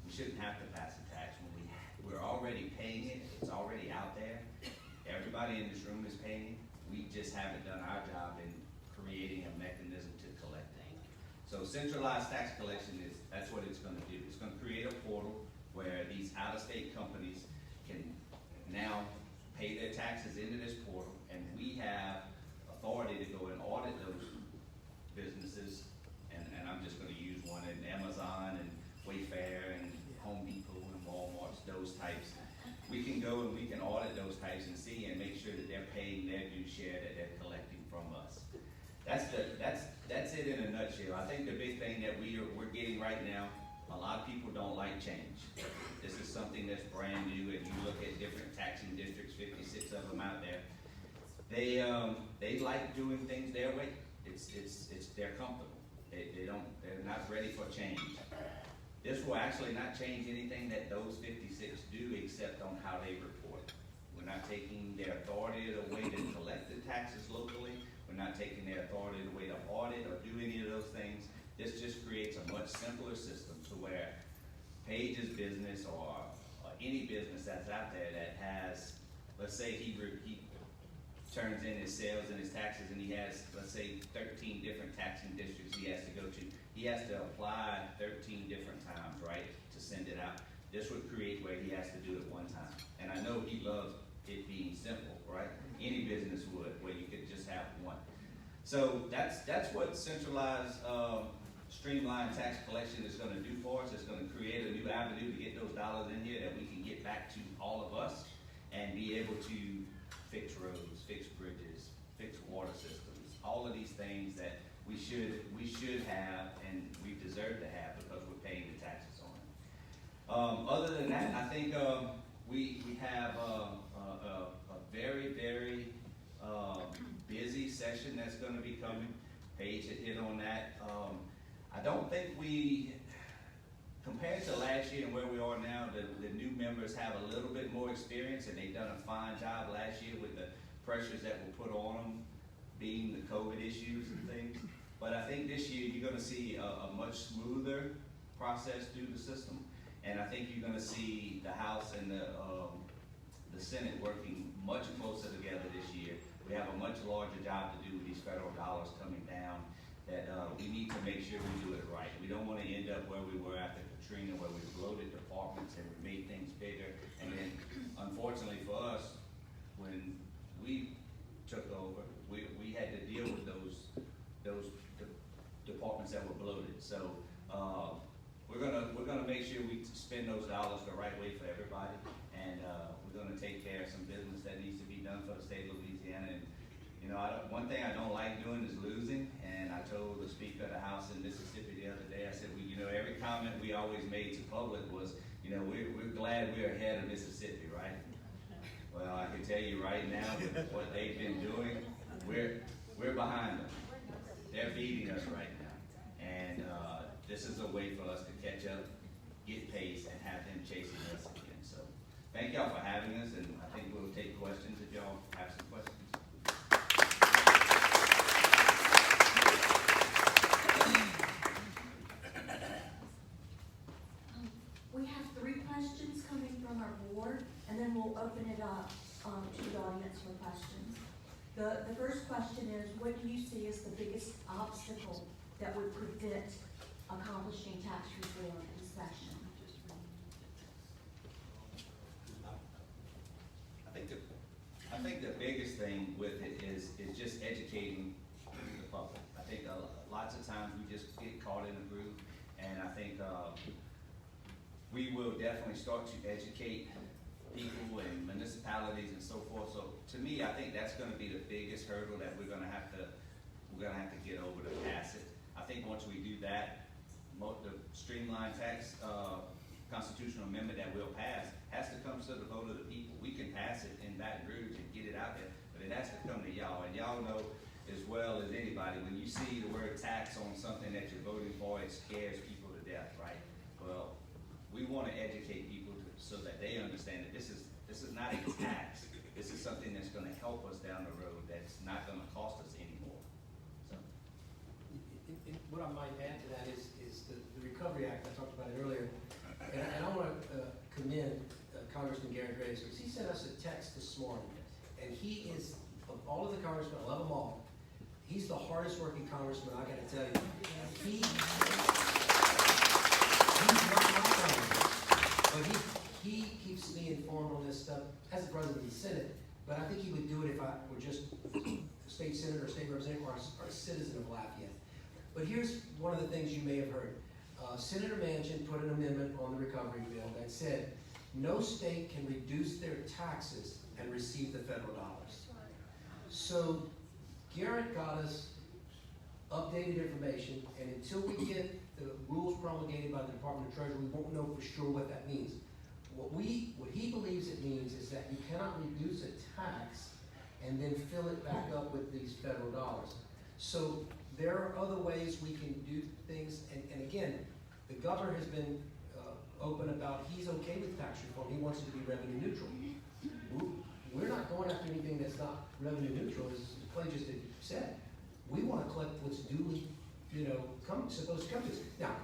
Speaker 10: We shouldn't have to pass a tax when we're already paying it. It's already out there. Everybody in this room is paying. We just haven't done our job in creating a mechanism to collect it. So centralized tax collection that's what it's gonna do. It's gonna create a portal where these out-of-state companies can now pay their taxes into this portal, and we have authority to go and audit those businesses. And I'm just gonna use one in Amazon and Wayfair and Home Depot and Walmart, those types. We can go and we can audit those types and see and make sure that they're paying their due share that they're collecting from us. That's it in a nutshell. I think the big thing that we're getting right now, a lot of people don't like change. This is something that's brand new, and you look at different taxing districts, 56 of them out there. They like doing things their way. They're comfortable. They're not ready for change. This will actually not change anything that those 56 do except on how they report. We're not taking their authority away to collect the taxes locally. We're not taking their authority away to audit or do any of those things. This just creates a much simpler system to where Paige's business or any business that's out there that has, let's say he turns in his sales and his taxes and he has, let's say, 13 different taxing districts he has to go to. He has to apply 13 different times, right, to send it out. This would create where he has to do it one time. And I know he loves it being simple, right? Any business would, where you could just have one. So that's what centralized streamlined tax collection is going to do for us. It's going to create a new avenue to get those dollars in here that we can get back to all of us and be able to fix roads, fix bridges, fix water systems, all of these things that we should have and we deserve to have because we're paying the taxes on it. Other than that, I think we have a very, very busy session that's going to be coming. Paige had hit on that. I don't think compared to last year and where we are now, the new members have a little bit more experience, and they've done a fine job last year with the pressures that were put on them, being the COVID issues and things. But I think this year you're going to see a much smoother process through the system, and I think you're going to see the House and the Senate working much closer together this year. We have a much larger job to do with these federal dollars coming down. That we need to make sure we do it right. We don't want to end up where we were after Katrina, where we bloated departments and we made things bigger. And then, unfortunately for us, when we took over, we had to deal with those departments that were bloated. So we're gonna make sure we spend those dollars the right way for everybody, and we're gonna take care of some business that needs to be done for the state of Louisiana. And one thing I don't like doing is losing, and I told the Speaker of the House in Mississippi the other day, I said, every comment we always made to public was, we're glad we're ahead of Mississippi, right? Well, I can tell you right now, with what they've been doing, we're behind them. They're beating us right now. And this is a way for us to catch up, get pace, and have them chasing us again. So thank y'all for having us, and I think we'll take questions if y'all
Speaker 1: our board, and then we'll open it up to the audience for questions. The first question is, what do you see as the biggest obstacle that would prevent accomplishing tax reform in session?
Speaker 10: I think the biggest thing with it is just educating the public. I think lots of times we just get caught in a groove, and I think we will definitely start to educate people and municipalities and so forth. So to me, I think that's going to be the biggest hurdle that we're going to have to get over to pass it. I think once we do that, the streamlined tax constitutional amendment that we'll pass has to come to the vote of the people. We can pass it in Baton Rouge and get it out there, but it has to come to y'all. And y'all know as well as anybody, when you see the word tax on something that you're voting for, it scares people to death, right? Well, we want to educate people so that they understand that this is not a tax. This is something that's going to help us down the road, that's not going to cost us anymore. So.
Speaker 9: What I might add to that is the Recovery Act, I talked about it earlier, and I want to commend Congressman Garrett Graves, because he sent us a text this morning, and he is, of all of the congressmen, I love them all, he's the hardest working congressman, I gotta tell you. He's not my congressman, but he keeps me informed on this stuff as the president of the Senate, but I think he would do it if I were just a state senator, or state representative, or a citizen of Lafayette. But here's one of the things you may have heard. Senator Manchin put an amendment on the recovery bill that said no state can reduce their taxes and receive the federal dollars. So Garrett got us updated information, and until we get the rules promulgated by the Department of Treasury, we won't know for sure what that means. What he believes it means is that you cannot reduce a tax and then fill it back up with these federal dollars. So there are other ways we can do things, and again, the governor has been open about he's okay with tax reform. He wants it to be revenue neutral. We're not going after anything that's not revenue neutral, as the Clay just said. We want to collect what's duly, supposed to come to us. Now,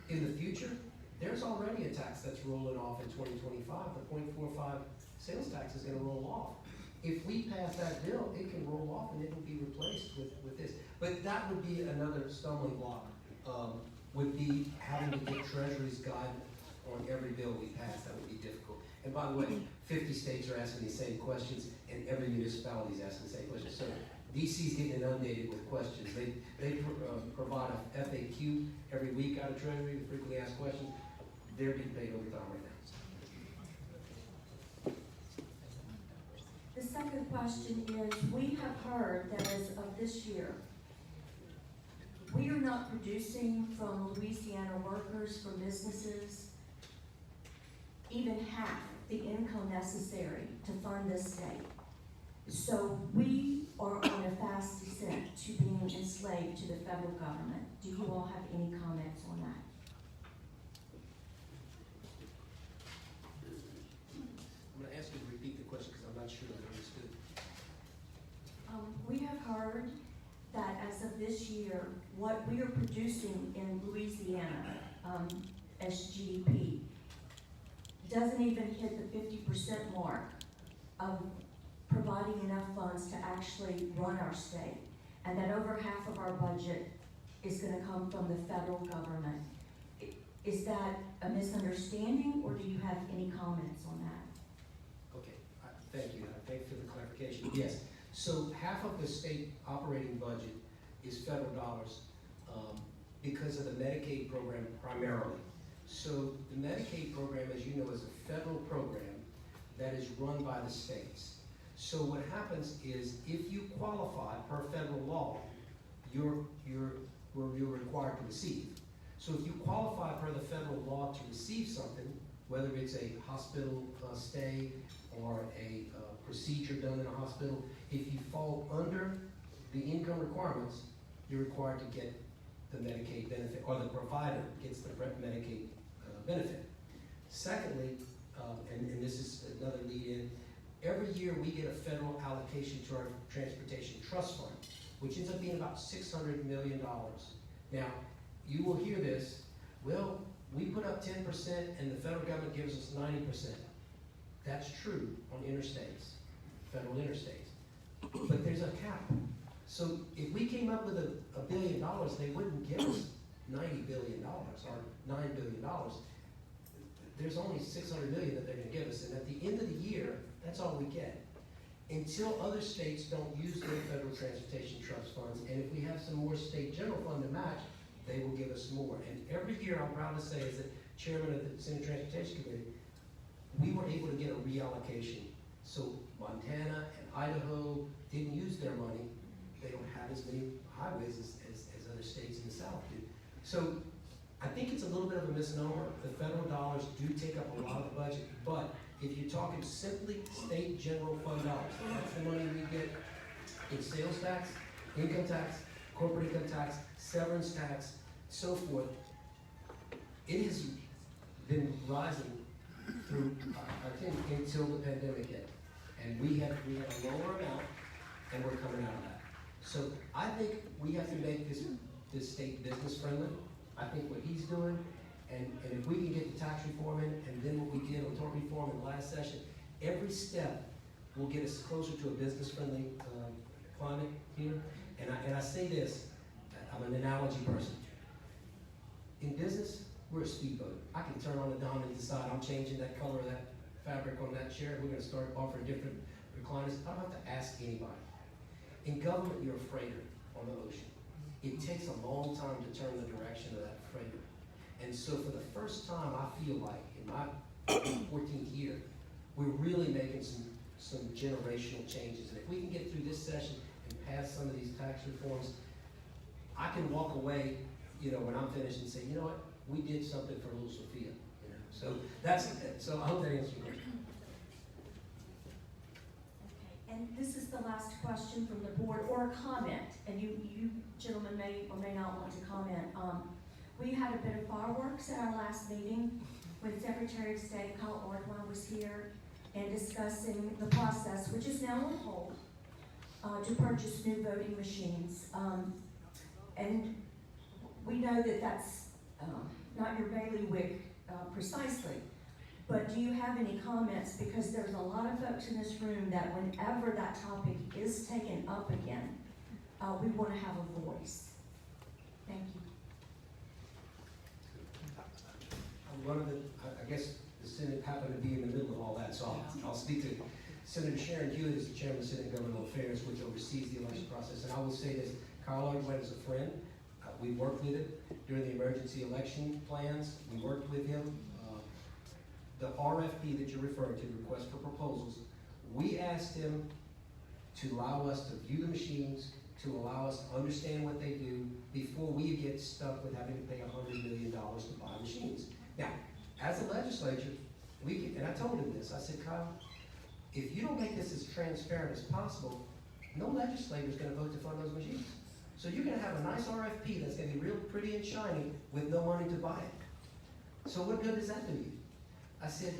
Speaker 9: in the future, there's already a tax that's rolling off in 2025. The 0.45 sales tax is going to roll off. If we pass that bill, it can roll off and it will be replaced with this. But that would be another stumbling block, would be having to get Treasury's guidance on every bill we pass. That would be difficult. And by the way, 50 states are asking these same questions, and every municipality is asking the same questions. So DC's getting inundated with questions. They provide a FAQ every week out of Treasury, the frequently asked questions. They're getting paid overtime right now.
Speaker 1: The second question is, we have heard that as of this year, we are not producing from Louisiana workers, from businesses, even half the income necessary to fund this state. So we are on a fast descent to being enslaved to the federal government. Do you all have any comments on that?
Speaker 9: I'm going to ask you to repeat the question because I'm not sure I understood.
Speaker 1: We have heard that as of this year, what we are producing in Louisiana as GDP doesn't even hit the 50% mark of providing enough funds to actually run our state, and that over half of our budget is going to come from the federal government. Is that a misunderstanding, or do you have any comments on that?
Speaker 9: Okay, thank you. Thank you for the clarification. Yes, so half of the state operating budget is federal dollars because of the Medicaid program primarily. So the Medicaid program, as you know, is a federal program that is run by the states. So what happens is, if you qualify per federal law, you're required to receive. So if you qualify per the federal law to receive something, whether it's a hospital stay or a procedure done in a hospital, if you fall under the income requirements, you're required to get the Medicaid benefit, or the provider gets the Medicaid benefit. Secondly, and this is another lead-in, every year we get a federal allocation to our transportation trust fund, which ends up being about $600 million. Now, you will hear this, well, we put up 10% and the federal government gives us 90%. That's true on interstates, federal interstates. But there's a cap. So if we came up with $1 billion, they wouldn't give us $90 billion or $9 billion. There's only $600 million that they're gonna give us, and at the end of the year, that's all we get. Until other states don't use their federal transportation trust funds, and if we have some more state general fund to match, they will give us more. And every year, I'm proud to say, as the chairman of the Senate Transportation Committee, we were able to get a reallocation. So Montana and Idaho didn't use their money. They don't have as many highways as other states in the South do. So I think it's a little bit of a misnomer. The federal dollars do take up a lot of the budget, but if you're talking simply state general fund dollars, that's the money we get in sales tax, income tax, corporate income tax, severance tax, so forth. It has been rising through our tenure until the pandemic hit. And we had a lower amount, and we're coming out of that. So I think we have to make this state business friendly. I think what he's doing, and if we can get the tax reform in, and then what we did on tort reform in the last session, every step will get us closer to a business friendly climate here. And I say this, I'm an analogy person. In business, we're a speedboat. I can turn on the dime and decide I'm changing that color of that fabric on that chair. We're gonna start offering different recliners. I don't have to ask anybody. In government, you're a freighter on the ocean. It takes a long time to turn the direction of that freighter. And so for the first time, I feel like in my 14th year, we're really making some generational changes. And if we can get through this session and pass some of these tax reforms, I can walk away, when I'm finished and say, you know what, we did something for little Sophia. So so I hope that answers your question.
Speaker 1: Okay, and this is the last question from the board, or a comment, and you gentlemen may or may not want to comment. We had a bit of fireworks at our last meeting when Secretary of State Kyle Ordwine was here and discussing the process, which is now on hold, to purchase new voting machines. And we know that that's not your bailiwick precisely, but do you have any comments? Because there's a lot of folks in this room that whenever that topic is taken up again, we want to have a voice. Thank you.
Speaker 9: I guess the Senate happened to be in the middle of all that, so I'll speak to Senator Sharon Hewitt, is the chairman of Senate Governmental Affairs, which oversees the election process. And I will say this, Kyle Ordwine is a friend. We worked with him during the emergency election plans. We worked with him. The RFP that you're referring to, the request for proposals, we asked him to allow us to view the machines, to allow us to understand what they do before we get stuck with having to pay $100 million to buy machines. Now, as a legislature, we can, and I told him this, I said, Kyle, if you don't make this as transparent as possible, no legislator is going to vote to fund those machines. So you're going to have a nice RFP that's going to be real pretty and shiny with no money to buy it. So what good does that do you? I said,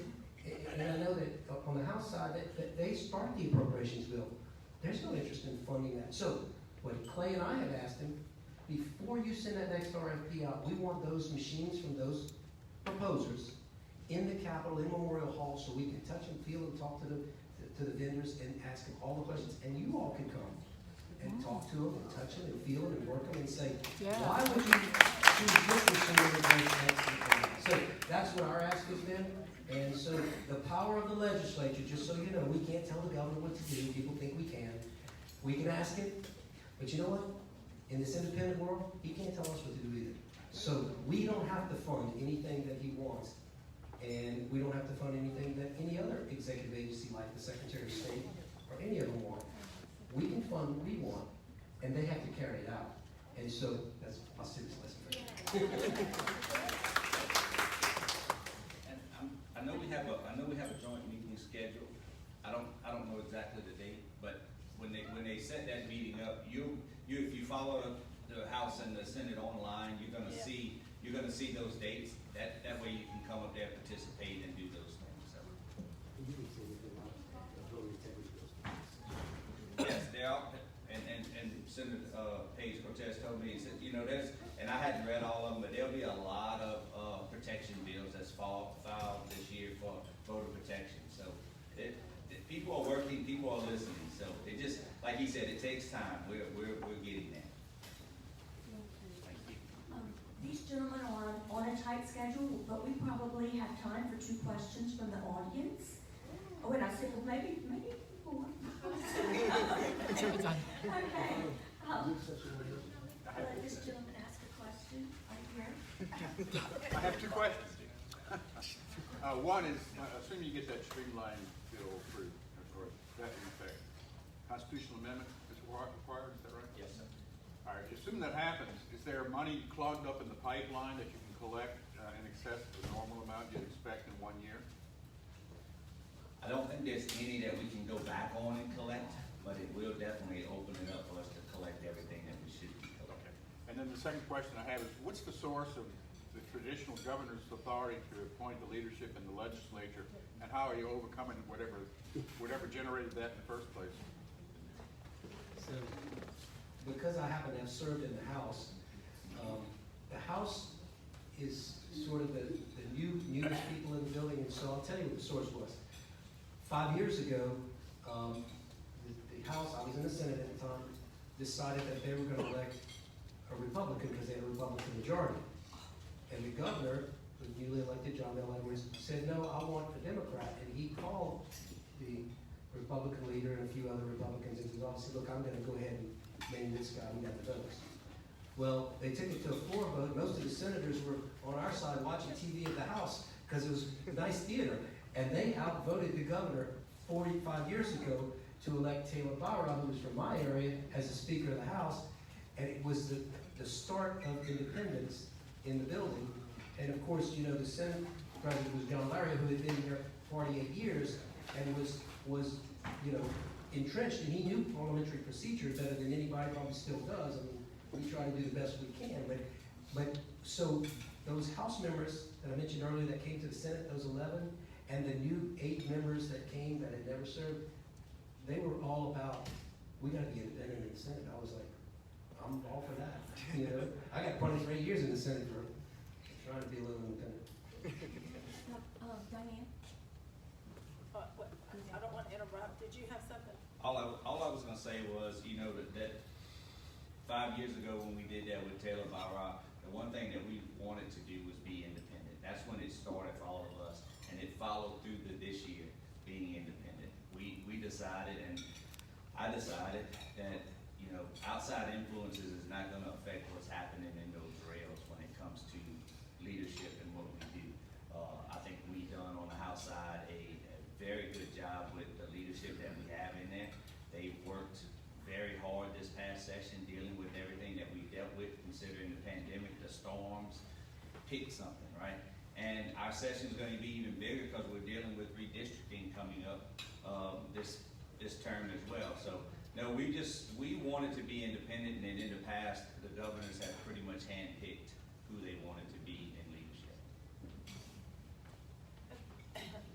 Speaker 9: and I know that on the House side, that they start the appropriations bill. There's no interest in funding that. So what Clay and I have asked him, before you send that next RFP out, we want those machines from those proposers in the Capitol, in Memorial Hall, so we can touch and feel and talk to the vendors and ask them all the questions. And you all can come and talk to them and touch them and feel them and work them and say, why would you choose this machine over those? So that's what our ask has been. And so the power of the legislature, just so you know, we can't tell the governor what to do. People think we can. We can ask him, but you know what? In this independent world, he can't tell us what to do either. So we don't have to fund anything that he wants, and we don't have to fund anything that any other executive agency like the Secretary of State or any of them want. We can fund what we want, and they have to carry it out. And so that's my serious lesson for you.
Speaker 10: I know we have a joint meeting scheduled. I don't know exactly the date, but when they set that meeting up, if you follow the House and the Senate online, you're gonna see those dates. That way you can come up there, participate, and do those things. So. Yes, they are. And Senator Paige Cortez told me, he said, and I hadn't read all of them, but there'll be a lot of protection bills that's filed this year for voter protection. So like he said, it takes time. We're getting there. Thank you.
Speaker 1: These gentlemen are on a tight schedule, but we probably have time for 2 questions from the audience. Oh, and I said, well, maybe 4. Okay. Let this gentleman ask a question right here.
Speaker 11: I have 2 questions. One is, assuming you get that streamlined bill through, or that in effect, constitutional amendment is required, is that right?
Speaker 5: Yes, sir.
Speaker 11: All right, assuming that happens, is there money clogged up in the pipeline that you can collect in excess of the normal amount you'd expect in 1 year?
Speaker 10: I don't think there's any that we can go back on and collect, but it will definitely open it up for us to collect everything that we should be collecting.
Speaker 11: Okay. And then the second question I have is, what's the source of the traditional governor's authority to appoint the leadership in the legislature, and how are you overcoming whatever generated that in the first place?
Speaker 9: So, because I happen to have served in the House is sort of the newest people in the building, and so I'll tell you what the source was. 5 years ago, the House, I was in the Senate at the time, decided that they were going to elect a Republican because they had a Republican majority. And the governor, the newly elected John Bel Edwards, said, no, I want a Democrat. And he called the Republican leader and a few other Republicans into his office and said, look, I'm going to go ahead and name this guy. We got the votes. Well, they took it to a floor vote. Most of the senators were on our side watching TV at the House because it was a nice theater. And they outvoted the governor 45 years ago to elect Taylor Bauer, who was from my area, as the Speaker of the House. And it was the start of independence in the building. And of course, you know, the Senate president was John Larry, who had been here 48 years and was you know, entrenched, and he knew parliamentary procedure better than anybody, probably still does. I mean, we try to do the best we can, but so those House members that I mentioned earlier that came to the Senate, those 11, and the new 8 members that came that had never served, they were all about, we gotta be independent in the Senate. I was like, I'm all for that. You know, I got punished for 8 years in the Senate for trying to be a little independent.
Speaker 1: Diane?
Speaker 7: I don't want to interrupt. Did you have something?
Speaker 10: All I was gonna say was, you know, that 5 years ago when we did that with Taylor Bauer, the one thing that we wanted to do was be independent. That's when it started for all of us, and it followed through to this year, being independent. We decided, and I decided that, you know, outside influences is not gonna affect what's happening in those rails when it comes to leadership and what we do. I think we've done on the House side a very good job with the leadership that we have in there. They've worked very hard this past session dealing with everything that we dealt with, considering the pandemic, the storms, pick something, right? And our session is going to be even bigger because we're dealing with redistricting coming up this term as well. So no, we wanted to be independent, and in the past, the governors have pretty much handpicked who they wanted to be in leadership.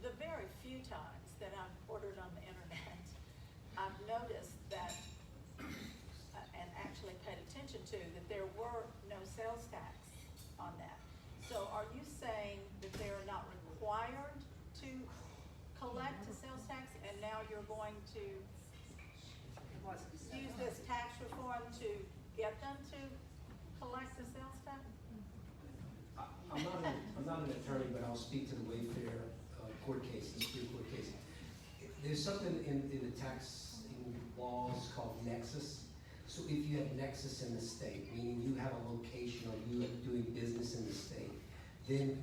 Speaker 12: The very few times that I've ordered on the internet, I've noticed that, and actually paid attention to, that there were no sales tax on that. So are you saying that they're not required to collect a sales tax, and now you're going to use this tax reform to get them to collect the sales tax?
Speaker 9: I'm not an attorney, but I'll speak to the Wayfair court case, the Supreme Court case. There's something in the taxing laws called nexus. So if you have nexus in the state, meaning you have a location or you are doing business in the state, then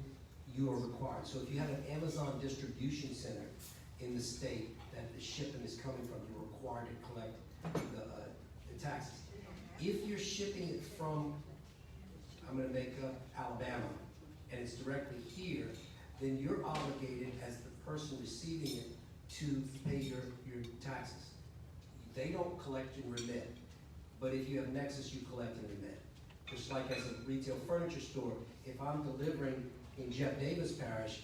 Speaker 9: you are required. So if you have an Amazon distribution center in the state that the shipment is coming from, you're required to collect the taxes. If you're shipping it from, I'm going to make up Alabama, and it's directly here, then you're obligated as the person receiving it to pay your taxes. They don't collect and remit, but if you have nexus, you collect and remit. Just like as a retail furniture store, if I'm delivering in Jeff Davis Parish,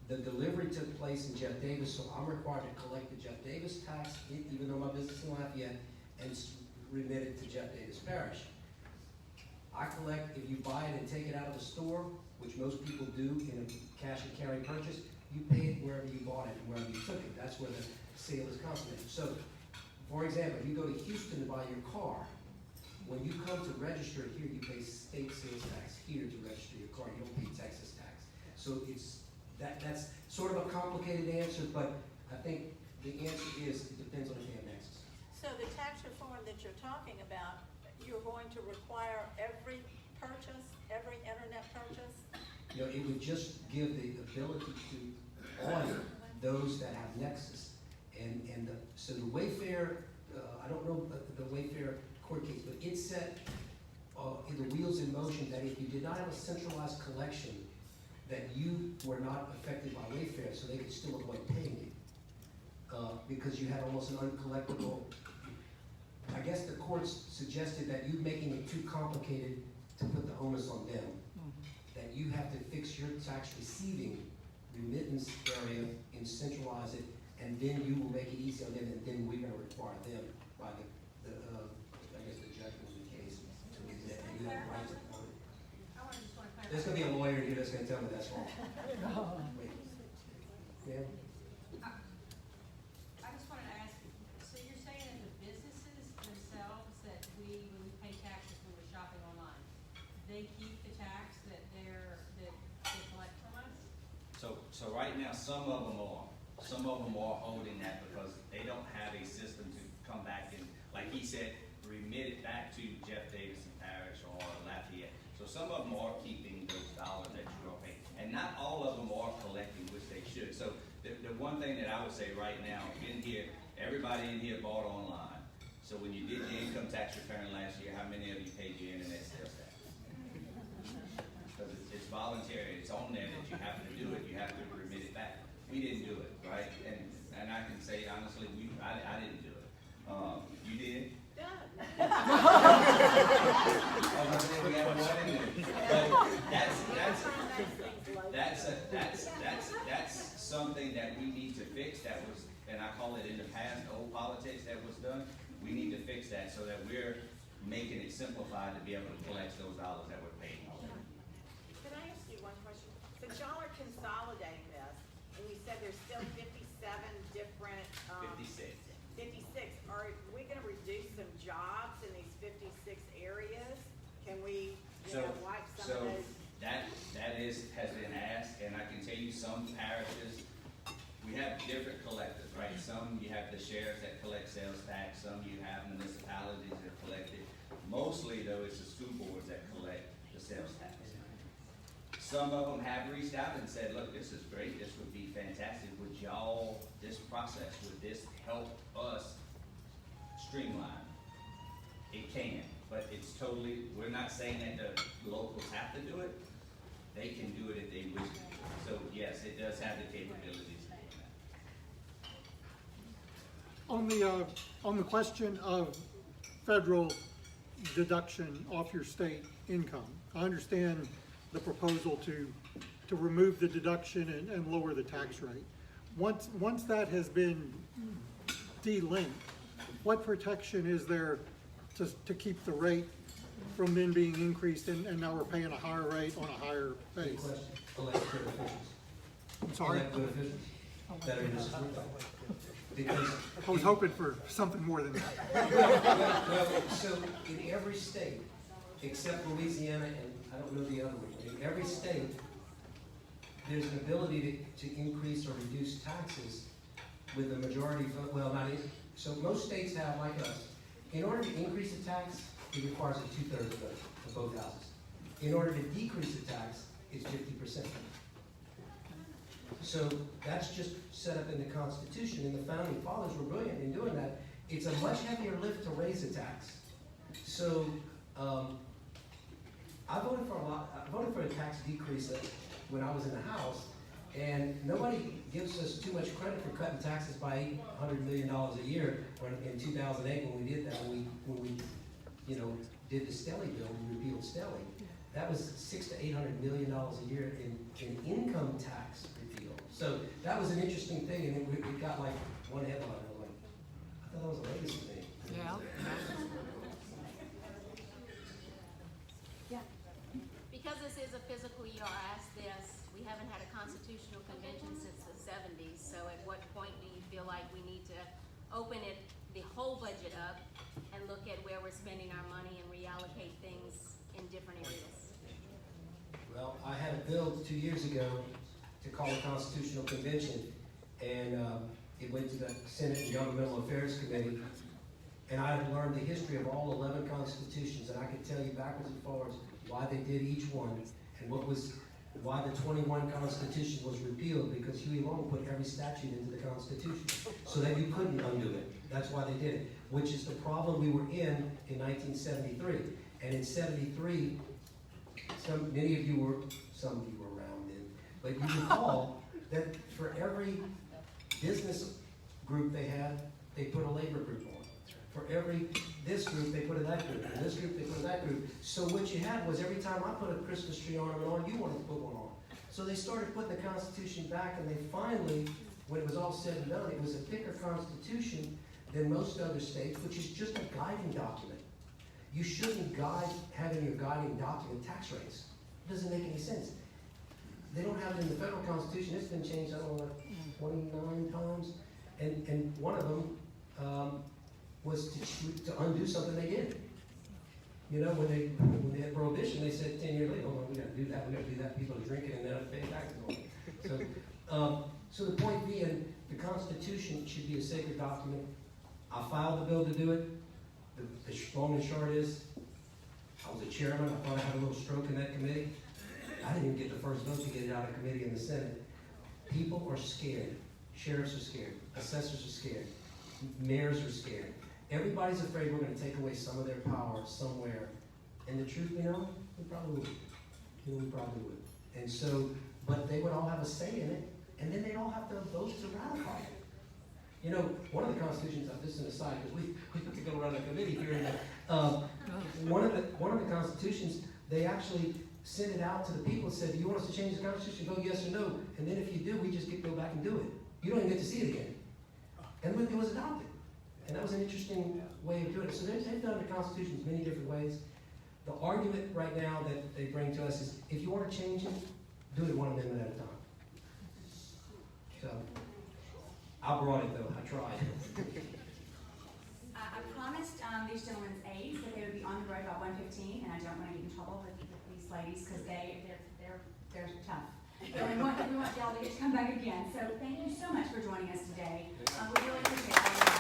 Speaker 9: the delivery took place in Jeff Davis, so I'm required to collect the Jeff Davis tax, even though my business is in Lafayette, and remit it to Jeff Davis Parish. I collect, if you buy it and take it out of the store, which most people do in a cash and carry purchase, you pay it wherever you bought it and wherever you took it. That's where the sale is consummated. So For example, if you go to Houston to buy your car, when you come to register it here, you pay state sales tax here to register your car. You don't pay Texas tax. So that's sort of a complicated answer, but I think the answer is it depends on if you have nexus.
Speaker 12: So the tax reform that you're talking about, you're going to require every purchase, every internet purchase?
Speaker 9: You know, it would just give the ability to audit those that have nexus. So the Wayfair, I don't know the Wayfair court case, but it set in the wheels in motion that if you did not have a centralized collection, that you were not affected by Wayfair, so they could still avoid paying you. Because you had almost an uncollectible. I guess the courts suggested that you making it too complicated to put the onus on them. That you have to fix your tax receiving remittance area and centralize it, and then you will make it easy on them, and then we're gonna require them by the judgment in the case to do that, and you have the right to own it. There's gonna be a lawyer here that's gonna tell me that's wrong. Wait. Ma'am?
Speaker 13: I just wanted to ask, so you're saying that the businesses themselves, that when we pay taxes when we're shopping online, they keep the tax that they collect from us?
Speaker 10: So right now, some of them are holding that because they don't have a system to come back and, like he said, remit it back to Jeff Davidson Parish or Lafayette. So some of them are keeping those dollars that you are paying, and not all of them are collecting, which they should. So the one thing that I would say right now, in here, everybody in here bought online. So when you did your income tax return last year, how many of you paid your internet sales tax? Because it's voluntary, it's on there that you have to do it, you have to remit it back. We didn't do it, right? And I can say honestly, I didn't do it. You did? But that's something that we need to fix. That was, and I call it in the past, old politics that was done. We need to fix that so that we're making it simplified to be able to collect those dollars that we're paying.
Speaker 14: Can I ask you one question? Since y'all are consolidating this, and you said there's still 57 different,
Speaker 10: 56.
Speaker 14: 56, are we gonna reduce some jobs in these 56 areas? Can we, wipe some of those?
Speaker 10: That has been asked, and I can tell you some parishes, we have different collectors, right? Some you have the sheriffs that collect sales tax, some you have municipalities that collect it. Mostly though, it's the school boards that collect the sales tax. Some of them have reached out and said, look, this is great, this would be fantastic. Would y'all, this process, would this help us streamline? It can, but it's totally, we're not saying that the locals have to do it. They can do it if they wish to. So yes, it does have the capabilities to do that.
Speaker 15: On the question of federal deduction off your state income, I understand the proposal to remove the deduction and lower the tax rate. Once that has been delinked, what protection is there to keep the rate from then being increased and now we're paying a higher rate on a higher base?
Speaker 9: Good question. Elected officials.
Speaker 15: I'm sorry?
Speaker 9: Elected officials that are in this group. Because
Speaker 15: I was hoping for something more than that.
Speaker 9: well, so in every state, except Louisiana and I don't know the other one, in every state, there's an ability to increase or reduce taxes with the majority vote. Well, not in, so most states have, like us, in order to increase a tax, it requires a 2/3 vote of both houses. In order to decrease the tax, it's 50%. So that's just set up in the Constitution, and the Founding Fathers were brilliant in doing that. It's a much heavier lift to raise a tax. So I voted for a tax decrease when I was in the House, and nobody gives us too much credit for cutting taxes by $800 million a year in 2008 when we did that, when we did the Stelly bill, we repealed Stelly. That was $600 to $800 million a year in income tax repeal. So that was an interesting thing, and it got like one headline. I'm like, I thought that was a legacy thing.
Speaker 7: Yeah.
Speaker 4: Because this is a physical year, I asked this, we haven't had a constitutional convention since the 70s, so at what point do you feel like we need to open it, the whole
Speaker 16: up and look at where we're spending our money and reallocate things in different areas.
Speaker 9: Well, I had a bill 2 years ago to call a constitutional convention, and it went to the Senate and Governmental Affairs Committee, and I had learned the history of all 11 constitutions, and I could tell you backwards and forwards why they did each one, and why the 21 Constitution was repealed, because Huey Long put every statute into the Constitution, so that you couldn't undo it. That's why they did it, which is the problem we were in 1973. And in 73, some of you were around then, but you recall that for every business group they had, they put a labor group on. For this group, they put a that group, and this group, they put a that group. So what you had was every time I put a Christmas tree ornament on, you wanted to put one on. So they started putting the Constitution back, and they finally, when it was all said and done, it was a thicker Constitution than most other states, which is just a guiding document. You shouldn't have in your guiding document tax rates. It doesn't make any sense. They don't have it in the federal Constitution. It's been changed, I don't know, like 29 times. And one of them was to undo something they did. You know, when they had prohibition, they said 10 years later, oh, we got to do that. People are drinking and they're not paying taxes on it. So the point being, the Constitution should be a sacred document. I filed the bill to do it. The long and short is, I was a chairman. I thought I had a little stroke in that committee. I didn't even get the first vote to get it out of committee in the Senate. People are scared. Sheriffs are scared. Assessors are scared. Mayors are scared. Everybody's afraid we're going to take away some of their power somewhere. And the truth, we probably would. We probably would. And so, but they would all have a say in it, and then they'd all have to vote to ratify it. You know, one of the constitutions, this is an aside, because we have to go around the committee here and there. One of the constitutions, they actually sent it out to the people and said, do you want us to change the Constitution? Vote yes or no. And then if you do, we just go back and do it. You don't even get to see it again. And it was adopted. And that was an interesting way of doing it. So they've done the Constitutions many different ways. The argument right now that they bring to us is, if you want to change it, do it one amendment at a time. So, I brought it though, I tried.
Speaker 8: I promised these gentlemen's aides that they would be on the road by 1:15, and I don't want to get in trouble with these ladies because they're tough. So we want y'all to get to come back again. So thank you so much for joining us today. We really appreciate it.